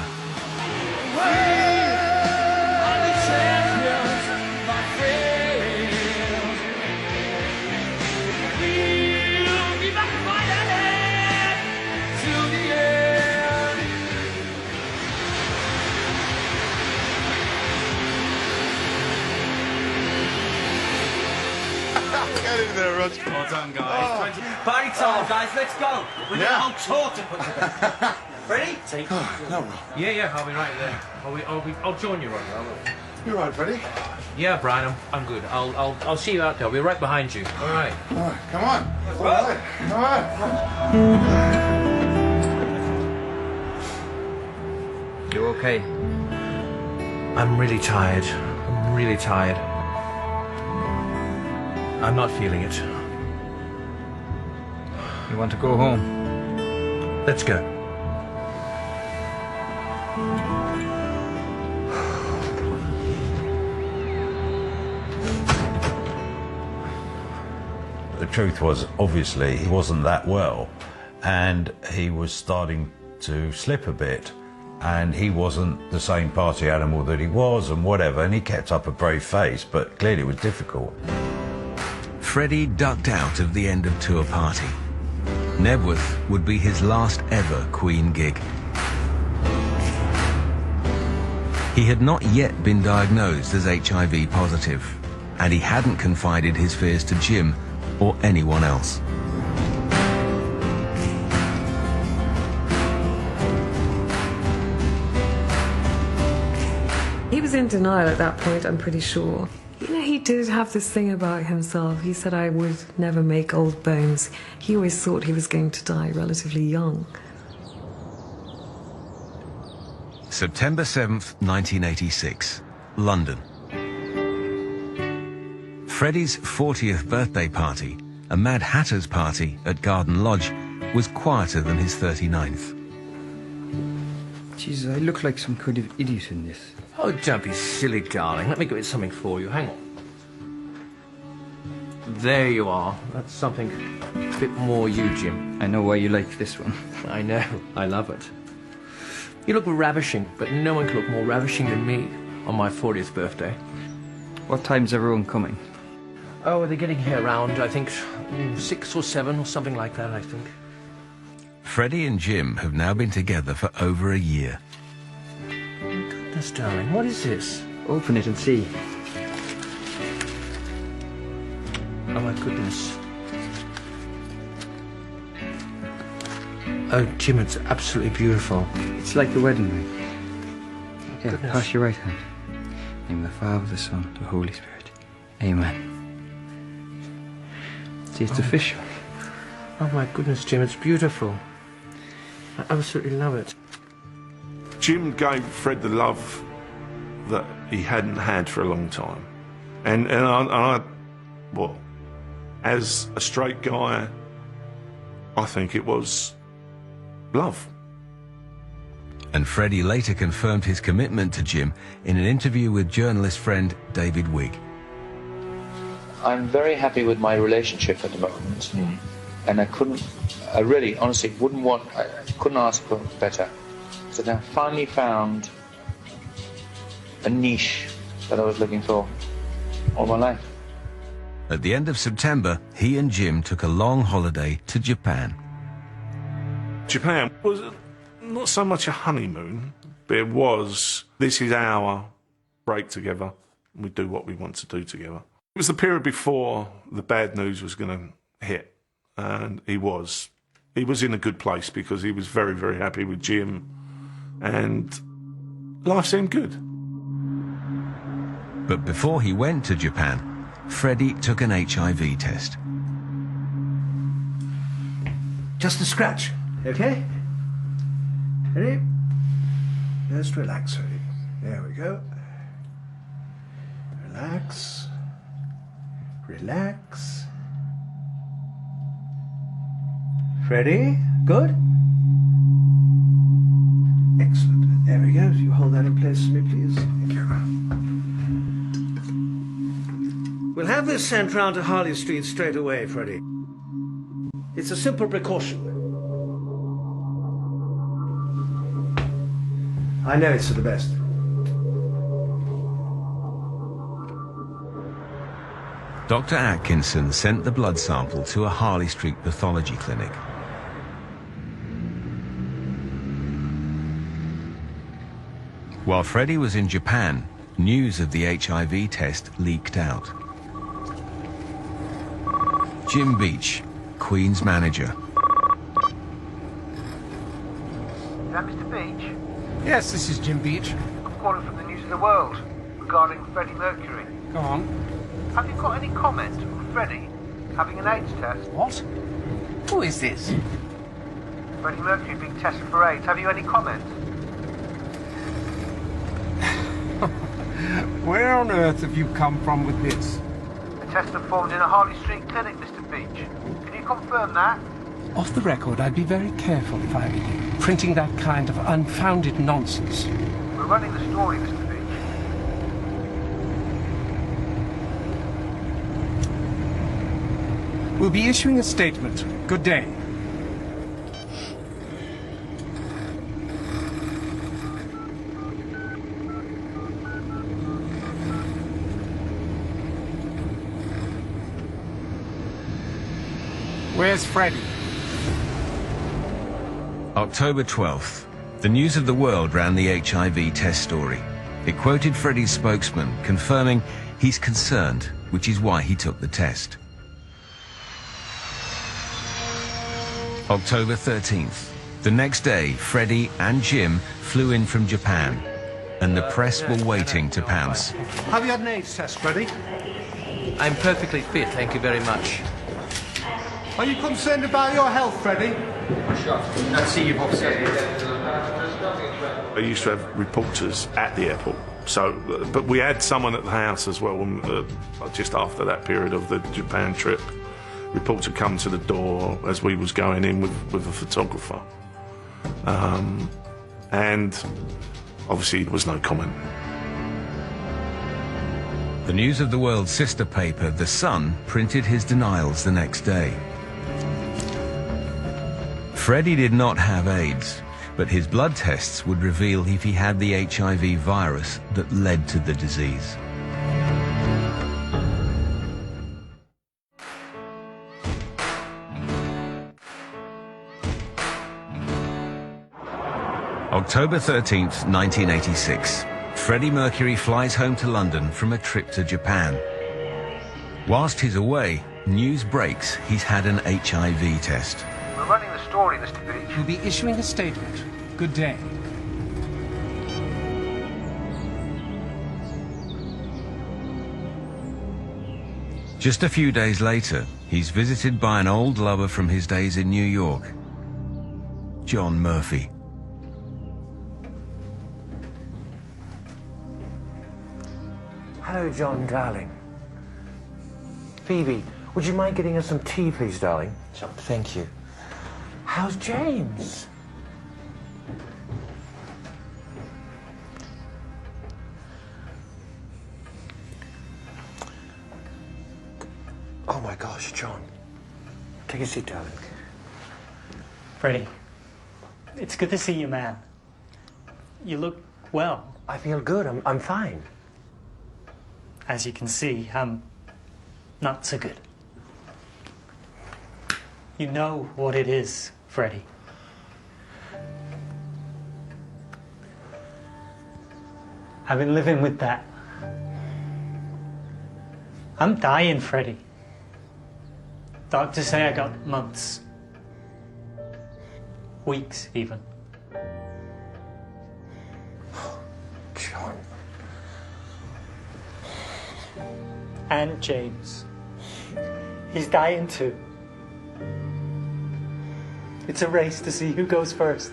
Get in there, Rog. Well done, guys. Party time, guys. Let's go. We've got a whole tour to put together. Ready? Yeah, I'll be right there. I'll join you, Roger. I will. You all right, Freddie? Yeah, Brian, I'm good. I'll see you out there. I'll be right behind you. All right. All right, come on. All right, come on. You okay? I'm really tired. I'm not feeling it. You want to go home? Let's go. The truth was, obviously, he wasn't that well, and he was starting to slip a bit, and he wasn't the same party animal that he was, and whatever, and he kept up a brave face, but clearly it was difficult. Freddie ducked out of the end of tour party. Nebworth would be his last ever Queen gig. He had not yet been diagnosed as HIV positive, and he hadn't confided his fears to Jim or anyone else. He was in denial at that point, I'm pretty sure. You know, he did have this thing about himself. He said, I would never make old bones. He always thought he was going to die relatively young. September 7th, 1986, London. Freddie's 40th birthday party, a Mad Hatter's party at Garden Lodge, was quieter than his 39th. Jesus, I look like some kind of idiot in this. Oh, don't be silly, darling. Let me get something for you. Hang on. There you are. That's something a bit more you, Jim. I know why you like this one. I know. I love it. You look ravishing, but no one can look more ravishing than me on my 40th birthday. What time's everyone coming? Oh, they're getting here around, I think, 6 or 7 or something like that, I think. Freddie and Jim have now been together for over a year. Goodness, darling, what is this? Open it and see. Oh, my goodness. Oh, Jim, it's absolutely beautiful. It's like the wedding ring. Okay, Goodness. pass your right hand. In the name of the Father, the Son, the Holy Spirit. Amen. See, it's official. Oh, my goodness, Jim, it's beautiful. I absolutely love it. Jim gave Fred the love that he hadn't had for a long time. And I well, as a straight guy, I think it was love. And Freddie later confirmed his commitment to Jim in an interview with journalist friend David Wigg. I'm very happy with my relationship at the moment, and I really, honestly, I couldn't ask for better. So I finally found a niche that I was looking for all my life. At the end of September, he and Jim took a long holiday to Japan. Japan was not so much a honeymoon, but it was, this is our break together, and we do what we want to do together. It was the period before the bad news was going to hit, and he was in a good place because he was very, very happy with Jim, and life seemed good. But before he went to Japan, Freddie took an HIV test. Just a scratch, okay? Ready? Just relax, Freddie. There we go. Relax. Relax. Freddie, good? Excellent. There we go. You hold that in place for me, please. Thank you. We'll have this sent round to Harley Street straight away, Freddie. It's a simple precaution. I know it's for the best. Dr. Atkinson sent the blood sample to a Harley Street pathology clinic. While Freddie was in Japan, news of the HIV test leaked out. Jim Beach, Queen's manager. Is that Mr. Beach? Yes, this is Jim Beach. I'm calling from the News of the World regarding Freddie Mercury. Go on. Have you got any comment on Freddie having an AIDS test? What? Who is this? Freddie Mercury being tested for AIDS. Have you any comment? Where on earth have you come from with this? A test performed in a Harley Street clinic, Mr. Beach. Can you confirm that? Off the record, I'd be very careful if I were you, printing that kind of unfounded nonsense. We're running the story, Mr. Beach. We'll be issuing a statement. Good day. Where's Freddie? October 12th. The News of the World ran the HIV test story. It quoted Freddie's spokesman, confirming he's concerned, which is why he took the test. October 13th. The next day, Freddie and Jim flew in from Japan, and the press were waiting to pounce. Have you had an AIDS test, Freddie? I'm perfectly fit, thank you very much. Are you concerned about your health, Freddie? Let's see you both. I used to have reporters at the airport, but we had someone at the house as well. Just after that period of the Japan trip, reporter come to the door as we was going in with a photographer, and obviously there was no comment. The News of the World's sister paper, The Sun, printed his denials the next day. Freddie did not have AIDS, but his blood tests would reveal if he had the HIV virus that led to the disease. October 13th, 1986. Freddie Mercury flies home to London from a trip to Japan. Whilst he's away, news breaks he's had an HIV test. We're running the story, Mr. Beach. We'll be issuing a statement. Good day. Just a few days later, he's visited by an old lover from his days in New York, John Murphy. Hello, John, darling. Phoebe, would you mind getting us some tea, please, darling? Thank you. How's James? Oh my gosh, John. Take a seat, darling. Freddie, it's good to see you, man. You look well. I feel good. I'm fine. As you can see, I'm not so good. You know what it is, Freddie. I've been living with that. I'm dying, Freddie. Doctors say I got months. Weeks, even. John. And James. He's dying too. It's a race to see who goes first.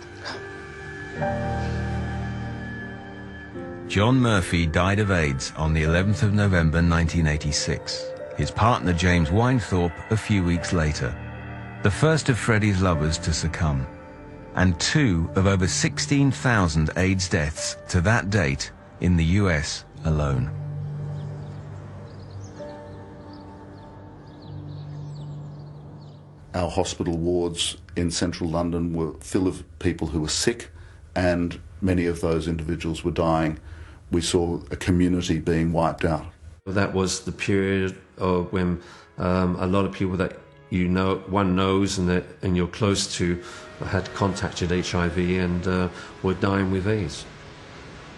John Murphy died of AIDS on the 11th of November 1986. His partner James Winethorpe a few weeks later. The first of Freddie's lovers to succumb, and 2 of over 16,000 AIDS deaths to that date in the US alone. Our hospital wards in central London were full of people who were sick, and many of those individuals were dying. We saw a community being wiped out. That was the period of when a lot of people that one knows and you're close to had contacted HIV and were dying with AIDS.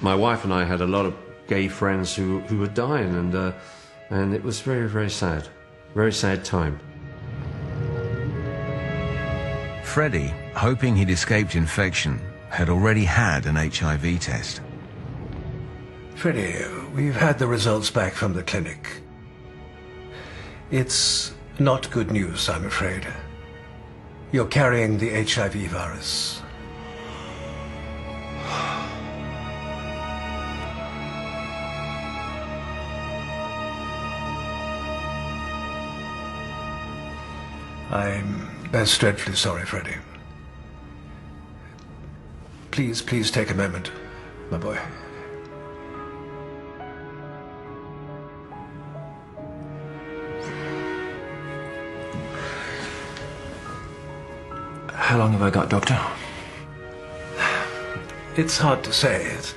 My wife and I had a lot of gay friends who were dying, and it was very, very sad time. Freddie, hoping he'd escaped infection, had already had an HIV test. Freddie, we've had the results back from the clinic. It's not good news, I'm afraid. You're carrying the HIV virus. I'm most dreadfully sorry, Freddie. Please take a moment, my boy. How long have I got, Doctor? It's hard to say. It's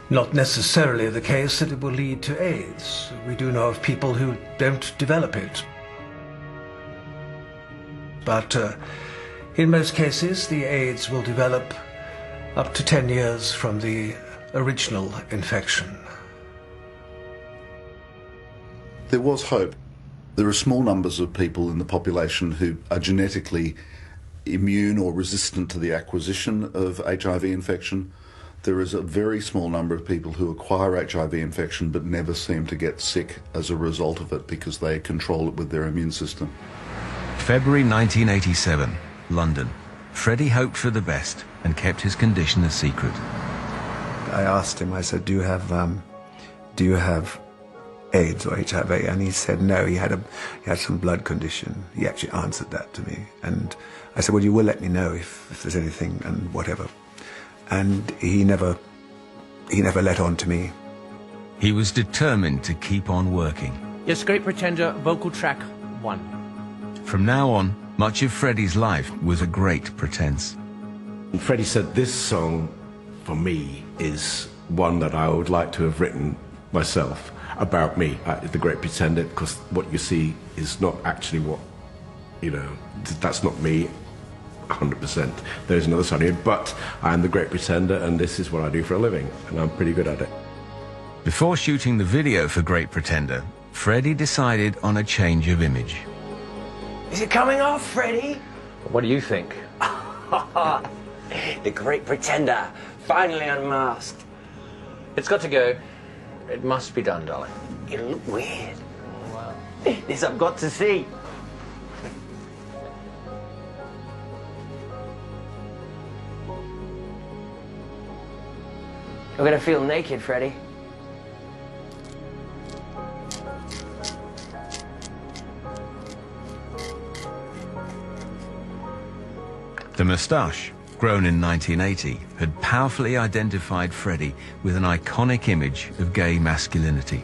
not necessarily the case that it will lead to AIDS. We do know of people who don't develop it. But in most cases, the AIDS will develop up to 10 years from the original infection. There was hope. There are small numbers of people in the population who are genetically immune or resistant to the acquisition of HIV infection. There is a very small number of people who acquire HIV infection but never seem to get sick as a result of it because they control it with their immune system. February 1987, London. Freddie hoped for the best and kept his condition a secret. I asked him, I said, do you have AIDS or HIV? And he said no, he had some blood condition. He actually answered that to me. And I said, well, you will let me know if there's anything and whatever. And he never let on to me. He was determined to keep on working. Yes, Great Pretender, vocal track 1. From now on, much of Freddie's life was a great pretense. Freddie said this song, for me, is one that I would like to have written myself about me, the Great Pretender, because what you see is not actually what, that's not me 100%. There's another side of me, but I'm the Great Pretender and this is what I do for a living, and I'm pretty good at it. Before shooting the video for Great Pretender, Freddie decided on a change of image. Is it coming off, Freddie? What do you think? The Great Pretender, finally unmasked. It's got to go. It must be done, darling. You look weird. Wow. This I've got to see. You're gonna feel naked, Freddie. The moustache, grown in 1980, had powerfully identified Freddie with an iconic image of gay masculinity.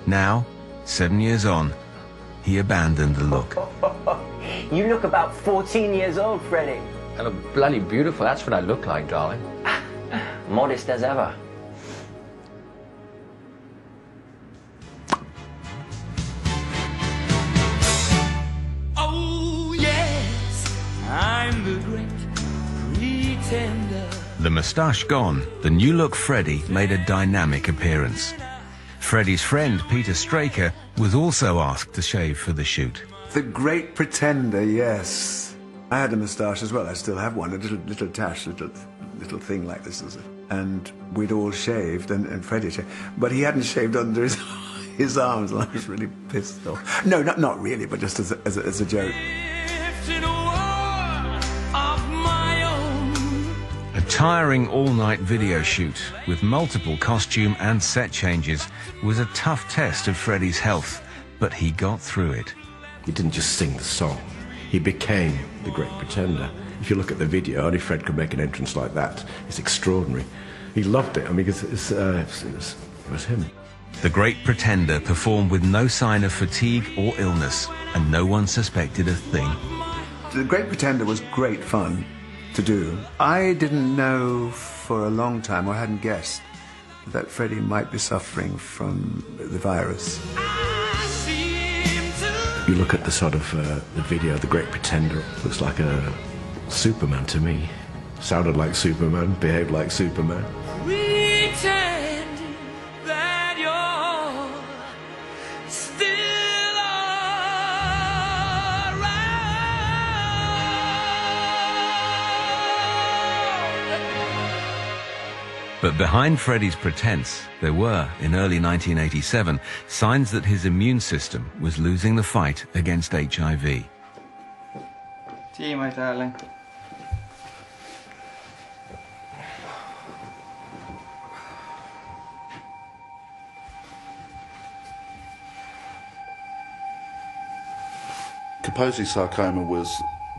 Now, 7 years on, he abandoned the look. You look about 14 years old, Freddie. I look bloody beautiful. That's what I look like, darling. Modest as ever. Oh, yes, I'm the Great Pretender. The moustache gone, the new look Freddie made a dynamic appearance. Freddie's friend Peter Straker was also asked to shave for the shoot. The Great Pretender, yes. I had a moustache as well. I still have one, a little tash, little thing like this. And we'd all shaved, and Freddie shaved. But he hadn't shaved under his arms, and I was really pissed off. No, not really, but just as a joke. A tiring all-night video shoot with multiple costume and set changes was a tough test of Freddie's health, but he got through it. He didn't just sing the song, he became the Great Pretender. If you look at the video, only Fred could make an entrance like that. It's extraordinary. He loved it. I mean, it was him. The Great Pretender performed with no sign of fatigue or illness, and no one suspected a thing. The Great Pretender was great fun to do. I didn't know for a long time, or hadn't guessed, that Freddie might be suffering from the virus. You look at the sort of the video, The Great Pretender, looks like a Superman to me. Sounded like Superman, behaved like Superman. Pretending that you're still around. But behind Freddie's pretense, there were, in early 1987, signs that his immune system was losing the fight against HIV. Tea, my darling. Kaposi sarcoma was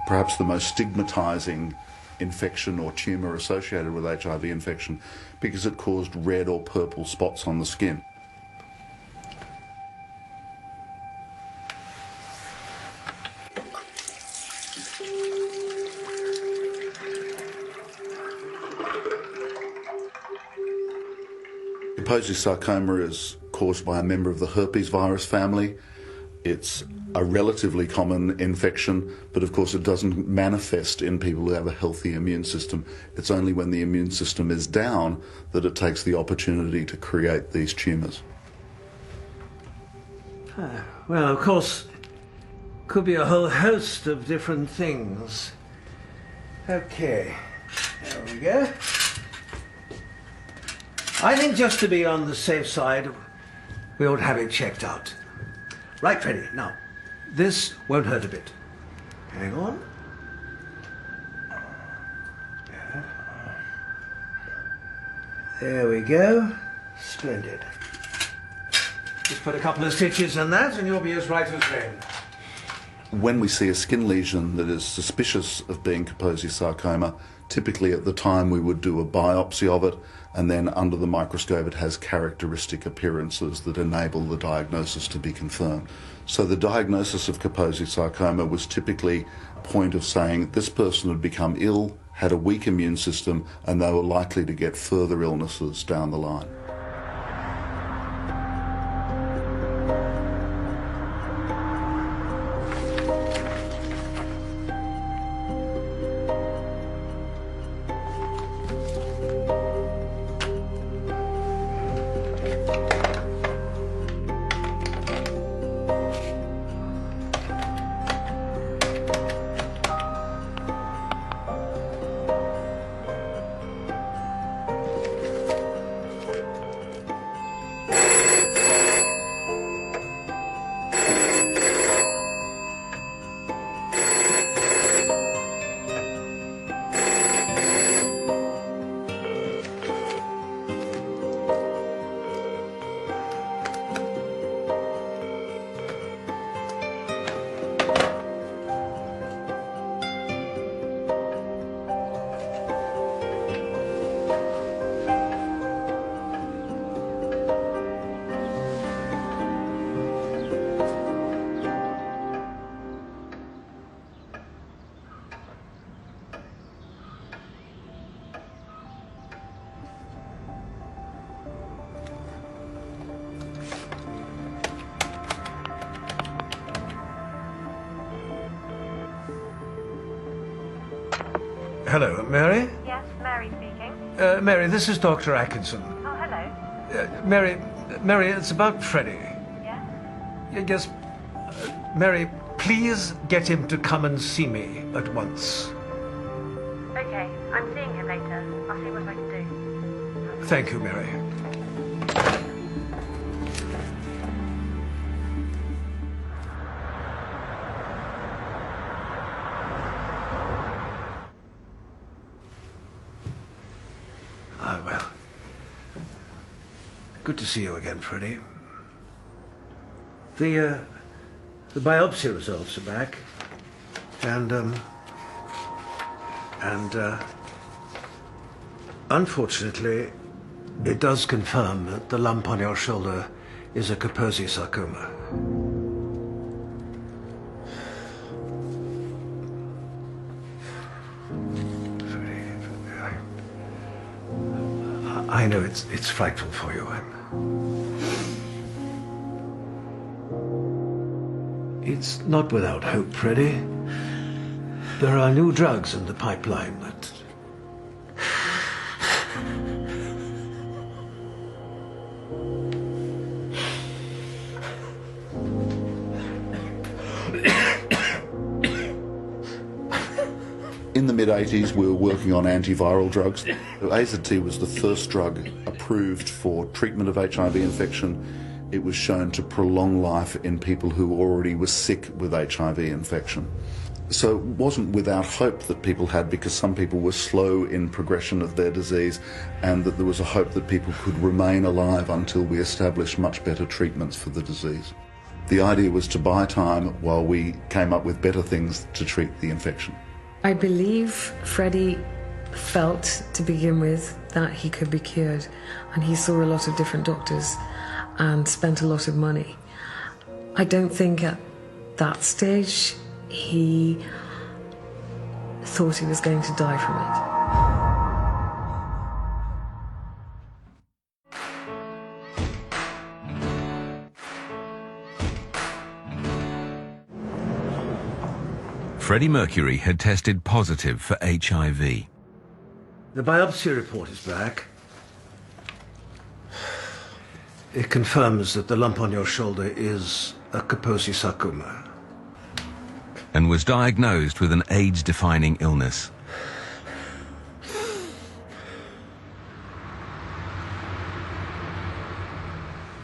perhaps the most stigmatizing infection or tumour associated with HIV infection because it caused red or purple spots on the skin. Kaposi sarcoma is caused by a member of the herpes virus family. It's a relatively common infection, but of course it doesn't manifest in people who have a healthy immune system. It's only when the immune system is down that it takes the opportunity to create these tumours. Well, of course, could be a whole host of different things. Okay, there we go. I think just to be on the safe side, we ought to have it checked out. Right, Freddie, now, this won't hurt a bit. Hang on. Yeah. There we go. Splendid. Just put a couple of stitches in that and you'll be as right as rain. When we see a skin lesion that is suspicious of being Kaposi sarcoma, typically at the time we would do a biopsy of it, and then under the microscope it has characteristic appearances that enable the diagnosis to be confirmed. So the diagnosis of Kaposi sarcoma was typically a point of saying this person had become ill, had a weak immune system, and they were likely to get further illnesses down the line. Hello, Mary? Yes, Mary speaking. Mary, this is Dr. Atkinson. Oh, hello. Mary, it's about Freddie. Yes? Yes, Mary, please get him to come and see me at once. Okay, I'm seeing him later. I'll see what I can do. Thank you, Mary. Good to see you again, Freddie. The biopsy results are back, and unfortunately, it does confirm that the lump on your shoulder is a Kaposi sarcoma. I know it's frightful for you. It's not without hope, Freddie. There are new drugs in the pipeline that... In the mid-80s, we were working on antiviral drugs. AZT was the first drug approved for treatment of HIV infection. It was shown to prolong life in people who already were sick with HIV infection. So it wasn't without hope that people had, because some people were slow in progression of their disease, and that there was a hope that people could remain alive until we established much better treatments for the disease. The idea was to buy time while we came up with better things to treat the infection. I believe Freddie felt to begin with that he could be cured, and he saw a lot of different doctors and spent a lot of money. I don't think at that stage he thought he was going to die from it. Freddie Mercury had tested positive for HIV. The biopsy report is back. It confirms that the lump on your shoulder is a Kaposi sarcoma. And was diagnosed with an AIDS-defining illness.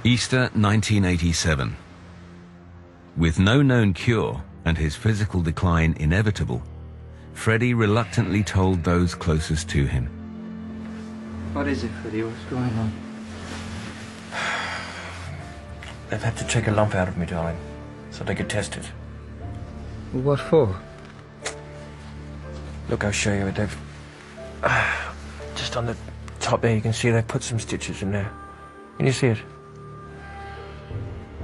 Easter 1987. With no known cure and his physical decline inevitable, Freddie reluctantly told those closest to him. What is it, Freddie? What's going on? They've had to take a lump out of me, darling, so they could test it. What for? Look, I'll show you. They've... just on the top there, you can see they've put some stitches in there. Can you see it?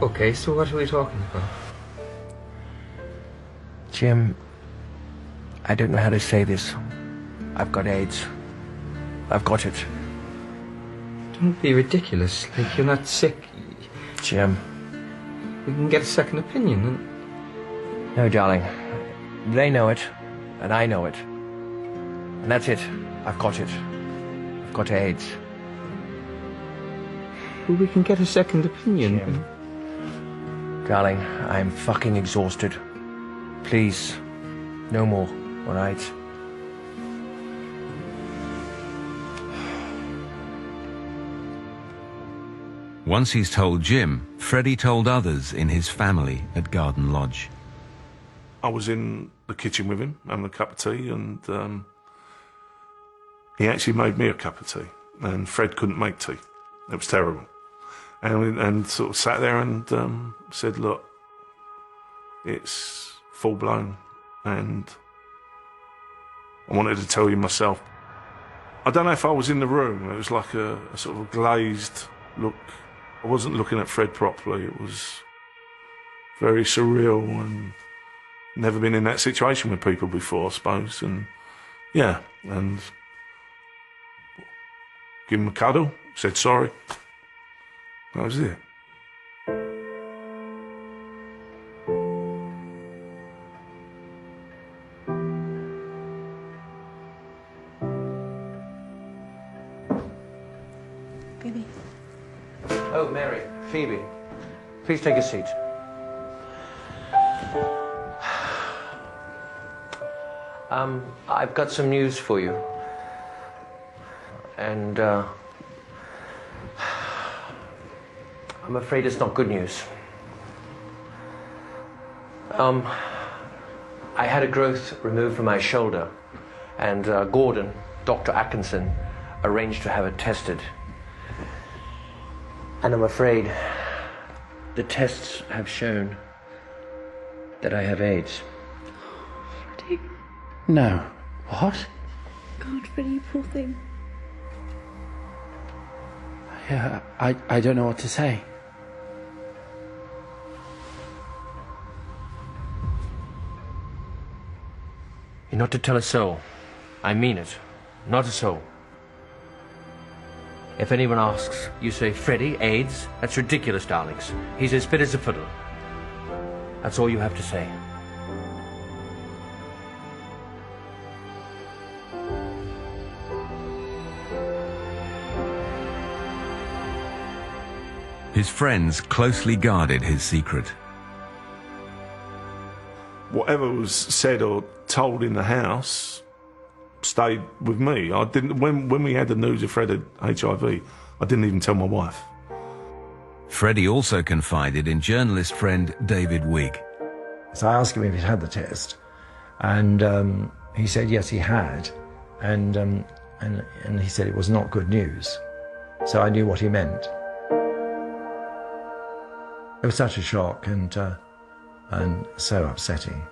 Okay, so what are we talking about? Jim, I don't know how to say this. I've got AIDS. I've got it. Don't be ridiculous. Like, you're not sick. Jim. We can get a second opinion. And... No, darling. They know it, and I know it. And that's it. I've got it. I've got AIDS. Well, we can get a second opinion. Jim. Darling, I'm fucking exhausted. Please, no more, all right? Once he's told Jim, Freddie told others in his family at Garden Lodge. I was in the kitchen with him, having a cup of tea, and he actually made me a cup of tea, and Fred couldn't make tea. It was terrible. And sort of sat there and said, look, it's full-blown, and I wanted to tell you myself. I don't know if I was in the room. It was like a sort of glazed look. I wasn't looking at Fred properly. It was very surreal, and never been in that situation with people before, I suppose. And yeah, and give him a cuddle, said sorry. That was it. Phoebe. Oh, Mary. Phoebe. Please take a seat. I've got some news for you. And, I'm afraid it's not good news. I had a growth removed from my shoulder, and Gordon, Dr. Atkinson, arranged to have it tested. And I'm afraid the tests have shown that I have AIDS. Freddie. No. What? God, Freddie, you poor thing. Yeah, I don't know what to say. You're not to tell a soul. I mean it. Not a soul. If anyone asks, you say, Freddie, AIDS? That's ridiculous, darlings. He's as fit as a fiddle. That's all you have to say. His friends closely guarded his secret. Whatever was said or told in the house stayed with me. I didn't. When we had the news of Fred had HIV, I didn't even tell my wife. Freddie also confided in journalist friend David Wigg. So I asked him if he'd had the test, and he said yes, he had, and he said it was not good news. So I knew what he meant. It was such a shock and so upsetting.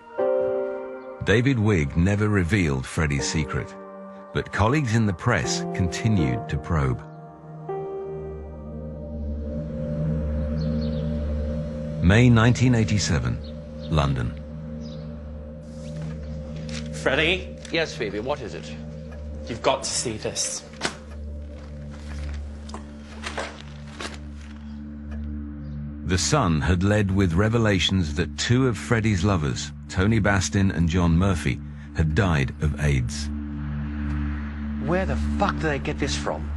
David Wigg never revealed Freddie's secret, but colleagues in the press continued to probe. May 1987, London. Freddie? Yes, Phoebe, what is it? You've got to see this. The Sun had led with revelations that two of Freddie's lovers, Tony Bastin and John Murphy, had died of AIDS. Where the fuck did they get this from?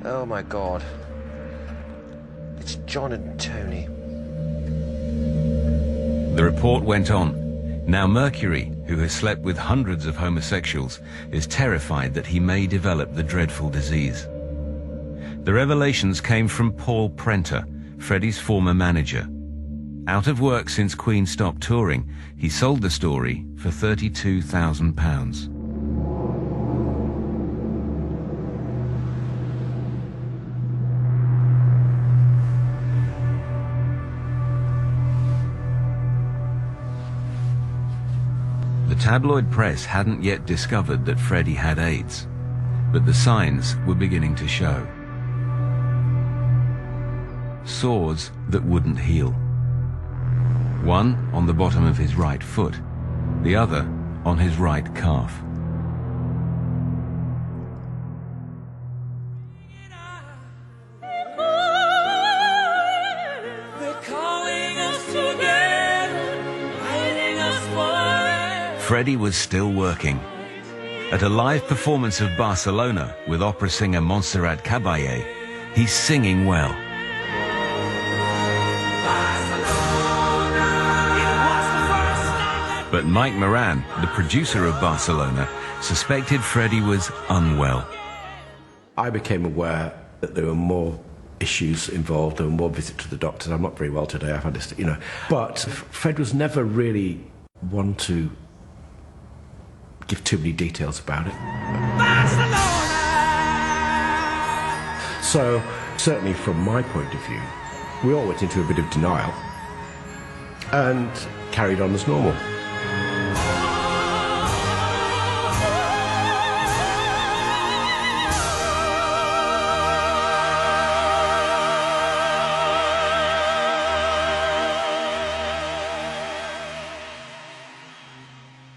Oh my God. It's John and Tony. The report went on. Now Mercury, who has slept with hundreds of homosexuals, is terrified that he may develop the dreadful disease. The revelations came from Paul Prenter, Freddie's former manager. Out of work since Queen stopped touring, he sold the story for £32,000. The tabloid press hadn't yet discovered that Freddie had AIDS, but the signs were beginning to show. Sores that wouldn't heal. One on the bottom of his right foot, the other on his right calf. Freddie was still working. At a live performance of Barcelona with opera singer Montserrat Caballé, he's singing well. But Mike Moran, the producer of Barcelona, suspected Freddie was unwell. I became aware that there were more issues involved, there were more visits to the doctors. I'm not very well today, I've had this, But Fred was never really one to give too many details about it. So, certainly from my point of view, we all went into a bit of denial and carried on as normal.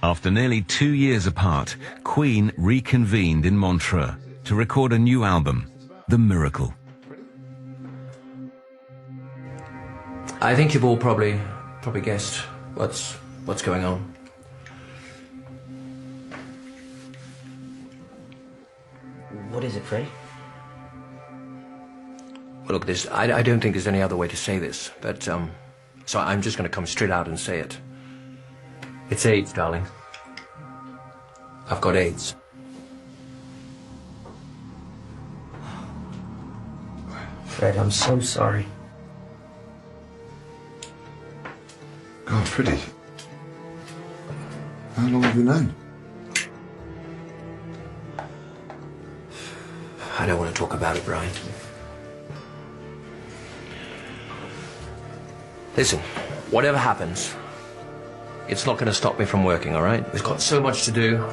After nearly 2 years apart, Queen reconvened in Montreux to record a new album, The Miracle. I think you've all probably guessed what's going on. What is it, Freddie? Well, look, I don't think there's any other way to say this, but so I'm just going to come straight out and say it. It's AIDS, darling. I've got AIDS. Fred, I'm so sorry. God, Freddie. How long have you known? I don't want to talk about it, Brian. Listen, whatever happens, it's not going to stop me from working, all right? We've got so much to do,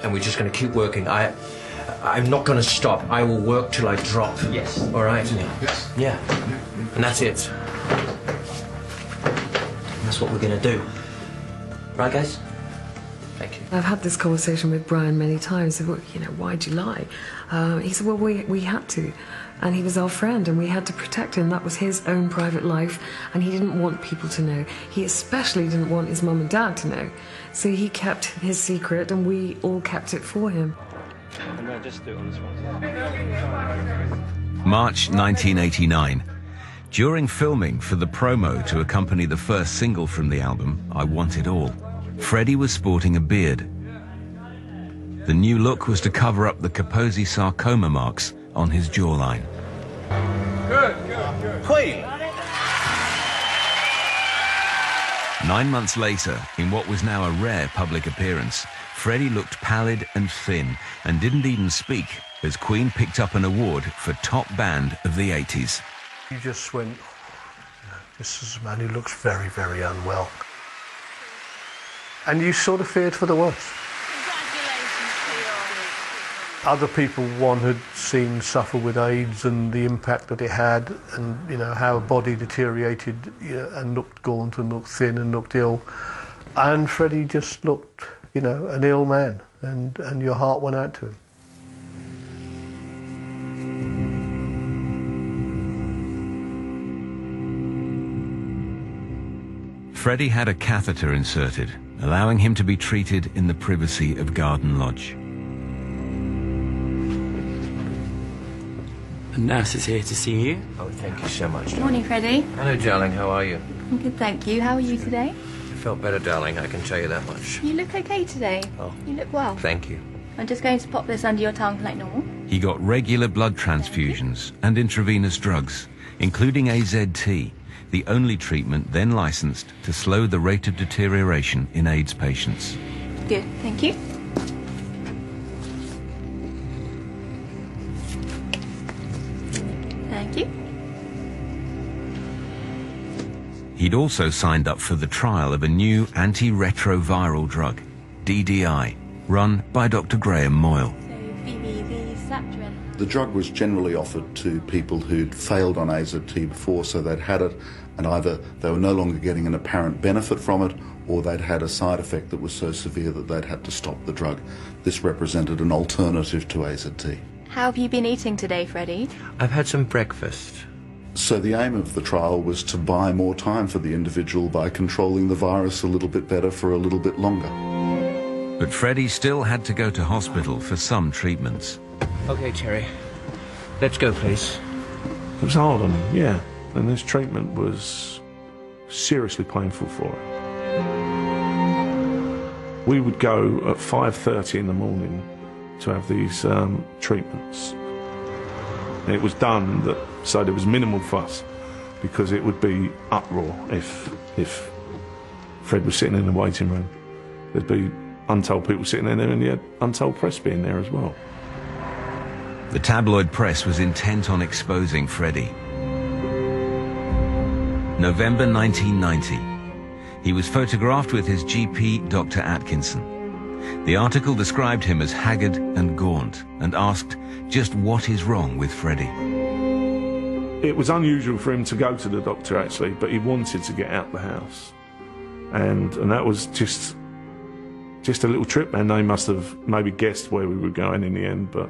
and we're just going to keep working. I'm not going to stop. I will work till I drop. Yes. All right? Yes. Yeah. And that's it. That's what we're going to do. Right, guys? Thank you. I've had this conversation with Brian many times. Well, you know, why'd you lie? He said, well, we had to. And he was our friend, and we had to protect him. That was his own private life, and he didn't want people to know. He especially didn't want his mum and dad to know. So he kept his secret, and we all kept it for him. No, just do it on this one. March 1989. During filming for the promo to accompany the first single from the album, I Want It All, Freddie was sporting a beard. The new look was to cover up the Kaposi sarcoma marks on his jawline. Good. Queen! 9 months later, in what was now a rare public appearance, Freddie looked pallid and thin and didn't even speak as Queen picked up an award for top band of the 80s. You just went, this is a man who looks very, very unwell. And you sort of feared for the worst. Other people one had seen suffer with AIDS and the impact that it had, and you know how a body deteriorated, you know, and looked gaunt and looked thin and looked ill. And Freddie just looked, you know, an ill man, and your heart went out to him. Freddie had a catheter inserted, allowing him to be treated in the privacy of Garden Lodge. The nurse is here to see you. Oh, thank you so much, darling. Morning, Freddie. Hello, darling. How are you? I'm good, thank you. How are you today? I felt better, darling. I can tell you that much. You look okay today. Oh. You look well. Thank you. I'm just going to pop this under your tongue like normal. He got regular blood transfusions and intravenous drugs, including AZT, the only treatment then licensed to slow the rate of deterioration in AIDS patients. Good, thank you. Thank you. He'd also signed up for the trial of a new antiretroviral drug, DDI, run by Dr. Graham Moyle. The drug was generally offered to people who'd failed on AZT before, so they'd had it, and either they were no longer getting an apparent benefit from it, or they'd had a side effect that was so severe that they'd had to stop the drug. This represented an alternative to AZT. How have you been eating today, Freddie? I've had some breakfast. So the aim of the trial was to buy more time for the individual by controlling the virus a little bit better for a little bit longer. But Freddie still had to go to hospital for some treatments. Okay, Terry. Let's go, please. It was hard on him, yeah. And this treatment was seriously painful for him. We would go at 5:30 in the morning to have these treatments. And it was done so there was minimal fuss, because it would be uproar if Fred was sitting in the waiting room. There'd be untold people sitting in there, and you had untold press being there as well. The tabloid press was intent on exposing Freddie. November 1990. He was photographed with his GP, Dr. Atkinson. The article described him as haggard and gaunt and asked just what is wrong with Freddie. It was unusual for him to go to the doctor, actually, but he wanted to get out the house. And that was just a little trip, and they must have maybe guessed where we were going in the end, but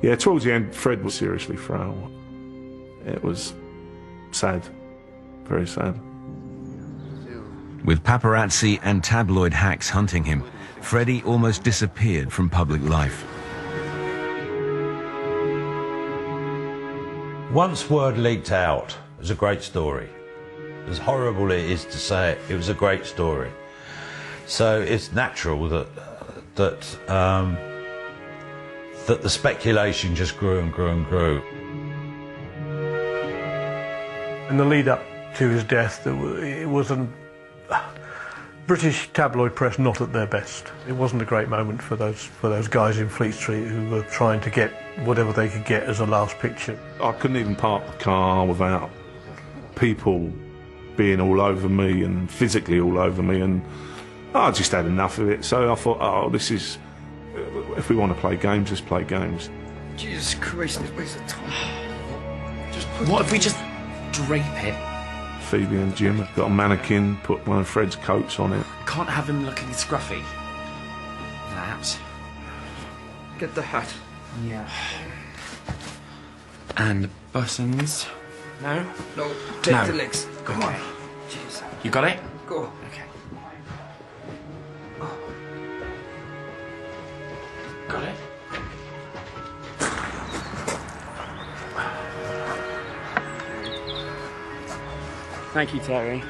yeah, towards the end, Fred was seriously frail. It was sad, very sad. With paparazzi and tabloid hacks hunting him, Freddie almost disappeared from public life. Once word leaked out, it was a great story. As horrible it is to say it, it was a great story. So it's natural that the speculation just grew and grew and grew. In the lead up to his death, it wasn't British tabloid press not at their best. It wasn't a great moment for those guys in Fleet Street who were trying to get whatever they could get as a last picture. I couldn't even park the car without people being all over me and physically all over me, and I just had enough of it. So I thought, oh, this is, if we want to play games, let's play games. Jesus Christ, this waste of time. What if we just drape it? Phoebe and Jim have got a mannequin, put one of Fred's coats on it. Can't have him looking scruffy. That. Get the hat. Yeah. And buttons. No? No, take No. the legs. Go Come on. on. Jeez. You got it? Go. Okay. Got it? Thank you, Terry.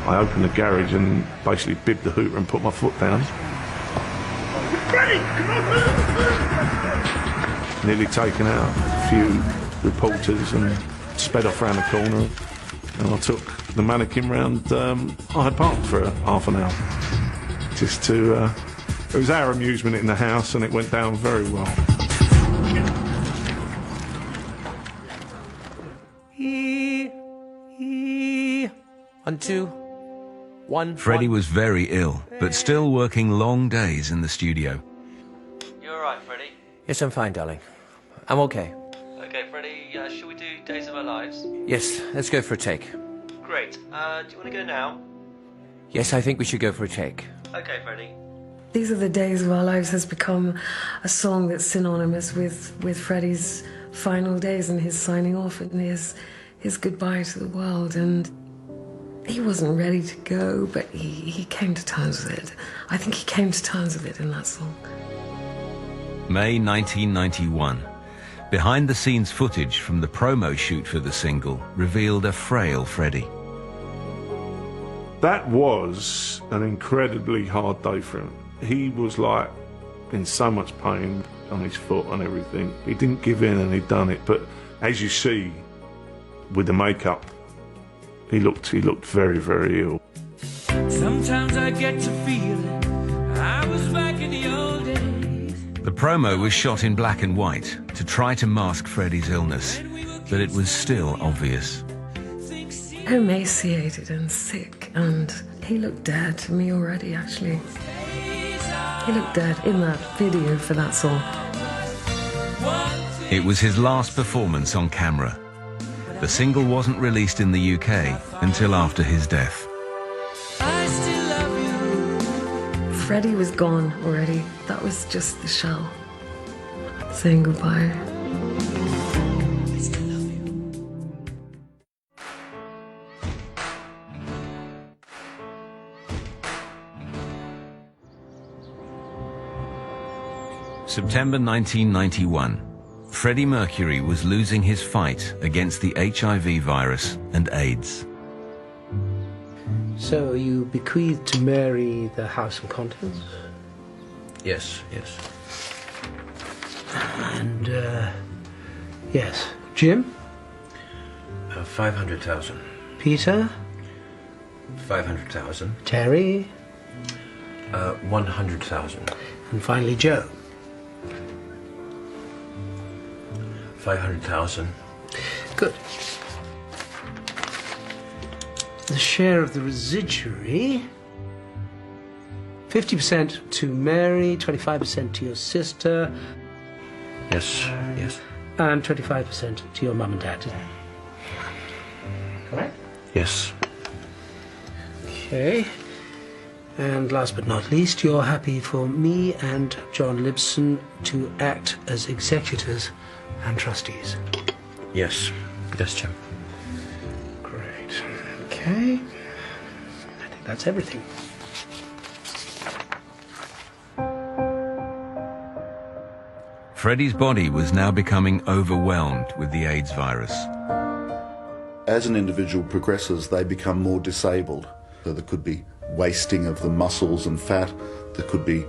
I opened the garage and basically bibbed the hooter and put my foot down. Nearly taken out a few reporters and sped off around the corner. And I took the mannequin round Hyde Park for half an hour. Just to, it was our amusement in the house, and it went down very well. 1, 2, 1. Freddie was very ill, but still working long days in the studio. You all right, Freddie? Yes, I'm fine, darling. I'm okay. Okay, Freddie, shall we do Days of Our Lives? Yes, let's go for a take. Great. Do you want to go now? Yes, I think we should go for a take. Okay, Freddie. These Are the Days of Our Lives has become a song that's synonymous with Freddie's final days and his signing off and his goodbye to the world. And he wasn't ready to go, but he came to terms with it. I think he came to terms with it in that song. May 1991. Behind-the-scenes footage from the promo shoot for the single revealed a frail Freddie. That was an incredibly hard day for him. He was like in so much pain on his foot and everything. He didn't give in and he'd done it, but as you see with the makeup, he looked very, very ill. Sometimes I get to feeling I was back in the old days. The promo was shot in black and white to try to mask Freddie's illness, but it was still obvious. Emaciated and sick, and he looked dead to me already, actually. He looked dead in that video for that song. It was his last performance on camera. The single wasn't released in the UK until after his death. I still love you. Freddie was gone already. That was just the shell saying goodbye. I still love you. September 1991. Freddie Mercury was losing his fight against the HIV virus and AIDS. So you bequeathed to Mary the house and contents? Yes, yes. And, yes. Jim? 500,000. Peter? 500,000. Terry? 100,000. And finally Joe? 500,000. Good. The share of the residuary, 50% to Mary, 25% to your sister. Yes, yes. And 25% to your mum and dad. Correct? Yes. Okay. And last but not least, you're happy for me and John Libson to act as executors and trustees. Yes. Yes, Jim. Great. Okay. I think that's everything. Freddie's body was now becoming overwhelmed with the AIDS virus. As an individual progresses, they become more disabled. So there could be wasting of the muscles and fat. There could be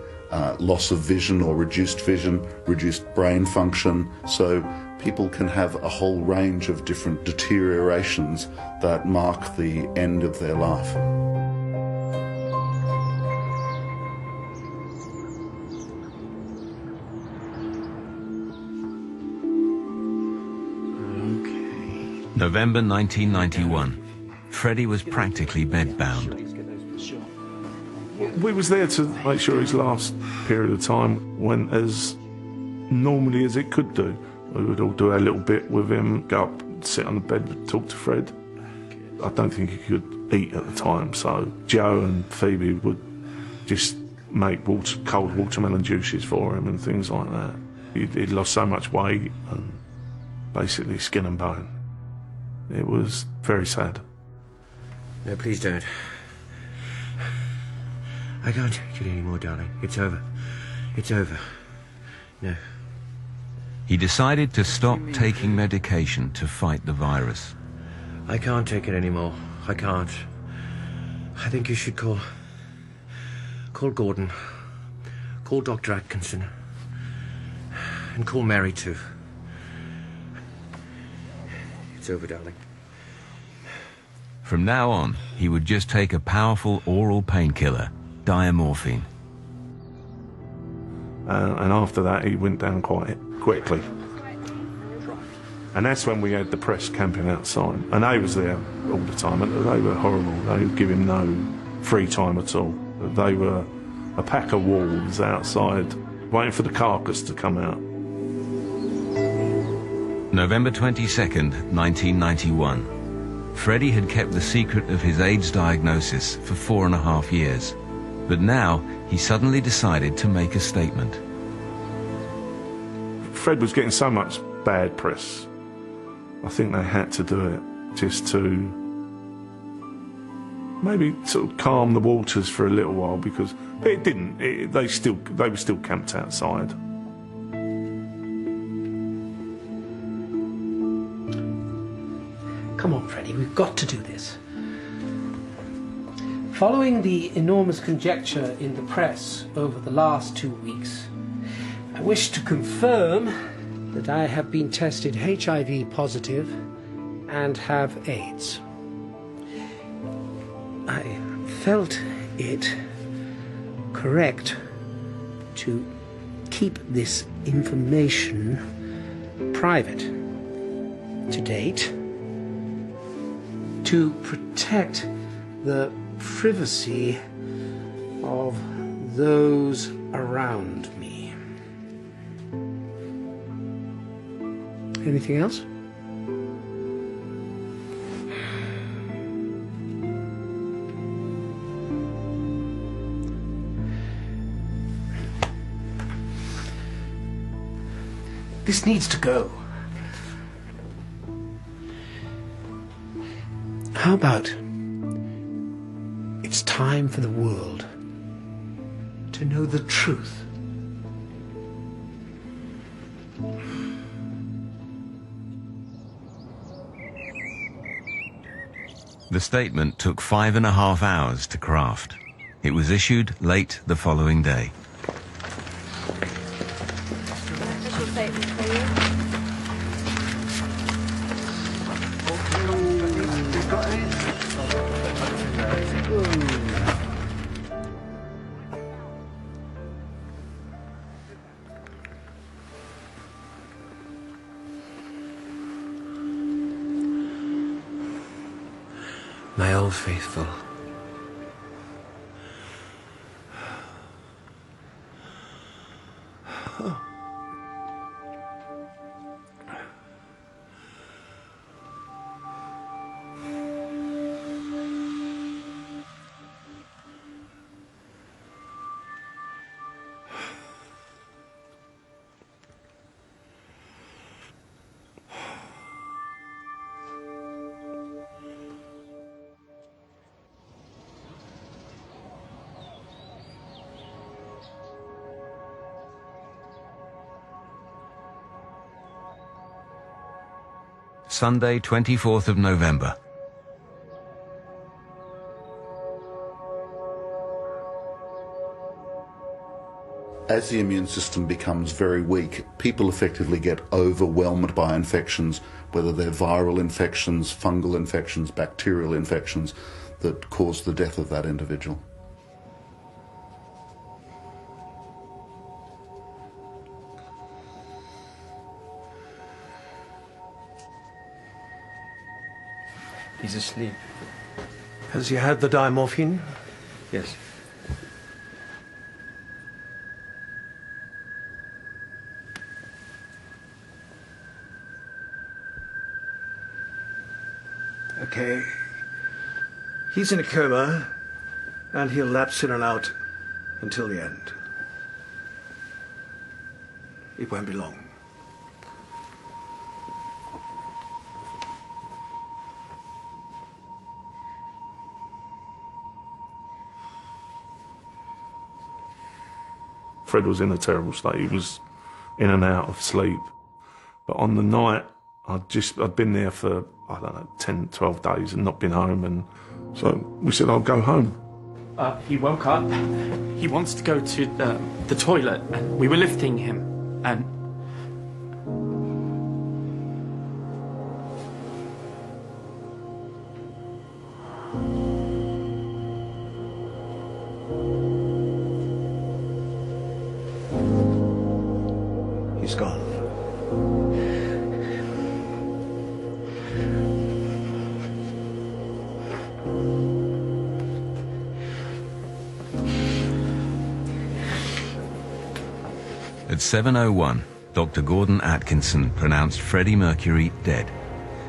loss of vision or reduced vision, reduced brain function. So people can have a whole range of different deteriorations that mark the end of their life. November 1991. Freddie was practically bedbound. We was there to make sure his last period of time went as normally as it could do. We would all do our little bit with him, go up, sit on the bed, talk to Fred. I don't think he could eat at the time, so Joe and Phoebe would just make cold watermelon juices for him and things like that. He'd lost so much weight and basically skin and bone. It was very sad. No, please don't. I can't take it anymore, darling. It's over. It's over. No. He decided to stop taking medication to fight the virus. I can't take it anymore. I can't. I think you should call Gordon. Call Dr. Atkinson. And call Mary too. It's over, darling. From now on, he would just take a powerful oral painkiller, diamorphine. And after that, he went down quite quickly. And that's when we had the press camping outside. And they was there all the time, and they were horrible. They would give him no free time at all. They were a pack of wolves outside, waiting for the carcass to come out. November 22nd, 1991. Freddie had kept the secret of his AIDS diagnosis for 4.5 years. But now, he suddenly decided to make a statement. Fred was getting so much bad press. I think they had to do it just to maybe sort of calm the waters for a little while, because it didn't. They were still camped outside. Come on, Freddie, we've got to do this. Following the enormous conjecture in the press over the last 2 weeks, I wish to confirm that I have been tested HIV positive and have AIDS. I felt it correct to keep this information private to date, to protect the privacy of those around me. Anything else? This needs to go. How about it's time for the world to know the truth? The statement took 5.5 hours to craft. It was issued late the following day. My old faithful. Sunday, 24th of November. As the immune system becomes very weak, people effectively get overwhelmed by infections, whether they're viral infections, fungal infections, bacterial infections, that cause the death of that individual. He's asleep. Has he had the diamorphine? Yes. Okay. He's in a coma, and he'll lapse in and out until the end. It won't be long. Fred was in a terrible state. He was in and out of sleep. But on the night, I'd been there for, I don't know, 10, 12 days and not been home. And so we said, I'll go home. He woke up. He wants to go to the toilet. And we were lifting him. And he's gone. At 7:01, Dr. Gordon Atkinson pronounced Freddie Mercury dead,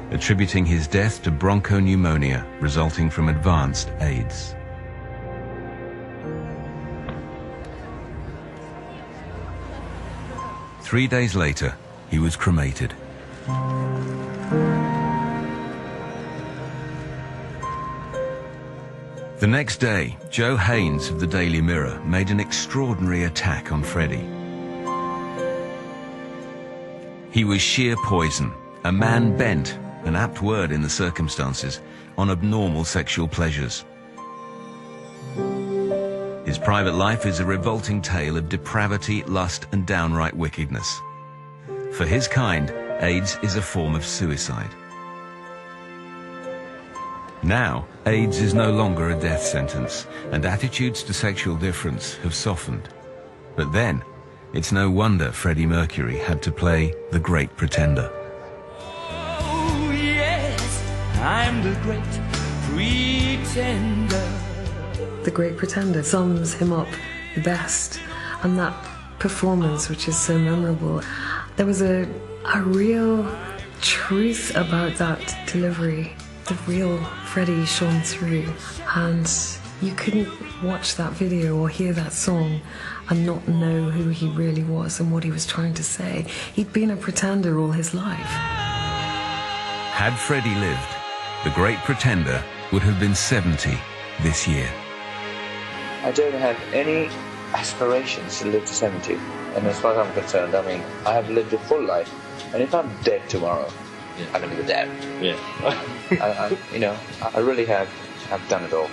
attributing his death to bronchopneumonia resulting from advanced AIDS. Three days later, he was cremated. The next day, Joe Haynes of the Daily Mirror made an extraordinary attack on Freddie. He was sheer poison, a man bent, an apt word in the circumstances, on abnormal sexual pleasures. His private life is a revolting tale of depravity, lust, and downright wickedness. For his kind, AIDS is a form of suicide. Now, AIDS is no longer a death sentence, and attitudes to sexual difference have softened. But then, it's no wonder Freddie Mercury had to play the Great Pretender. Oh, yes, I'm the great pretender. The Great Pretender sums him up the best, and that performance, which is so memorable, there was a real truth about that delivery. The real Freddie shone through, and you couldn't watch that video or hear that song and not know who he really was and what he was trying to say. He'd been a pretender all his life. Had Freddie lived, the Great Pretender would have been 70 this year. I don't have any aspirations to live to 70. And as far as I'm concerned, I mean, I have lived a full life. And if I'm dead tomorrow, I'm going to be dead. Yeah. I really have done it all.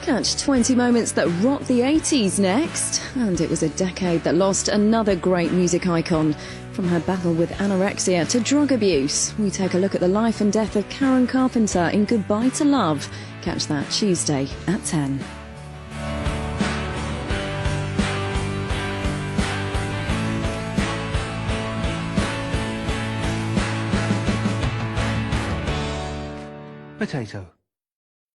Catch 20 moments that rocked the 80s next. And it was a decade that lost another great music icon. From her battle with anorexia to drug abuse, we take a look at the life and death of Karen Carpenter in Goodbye to Love. Catch that Tuesday at 10. Potato.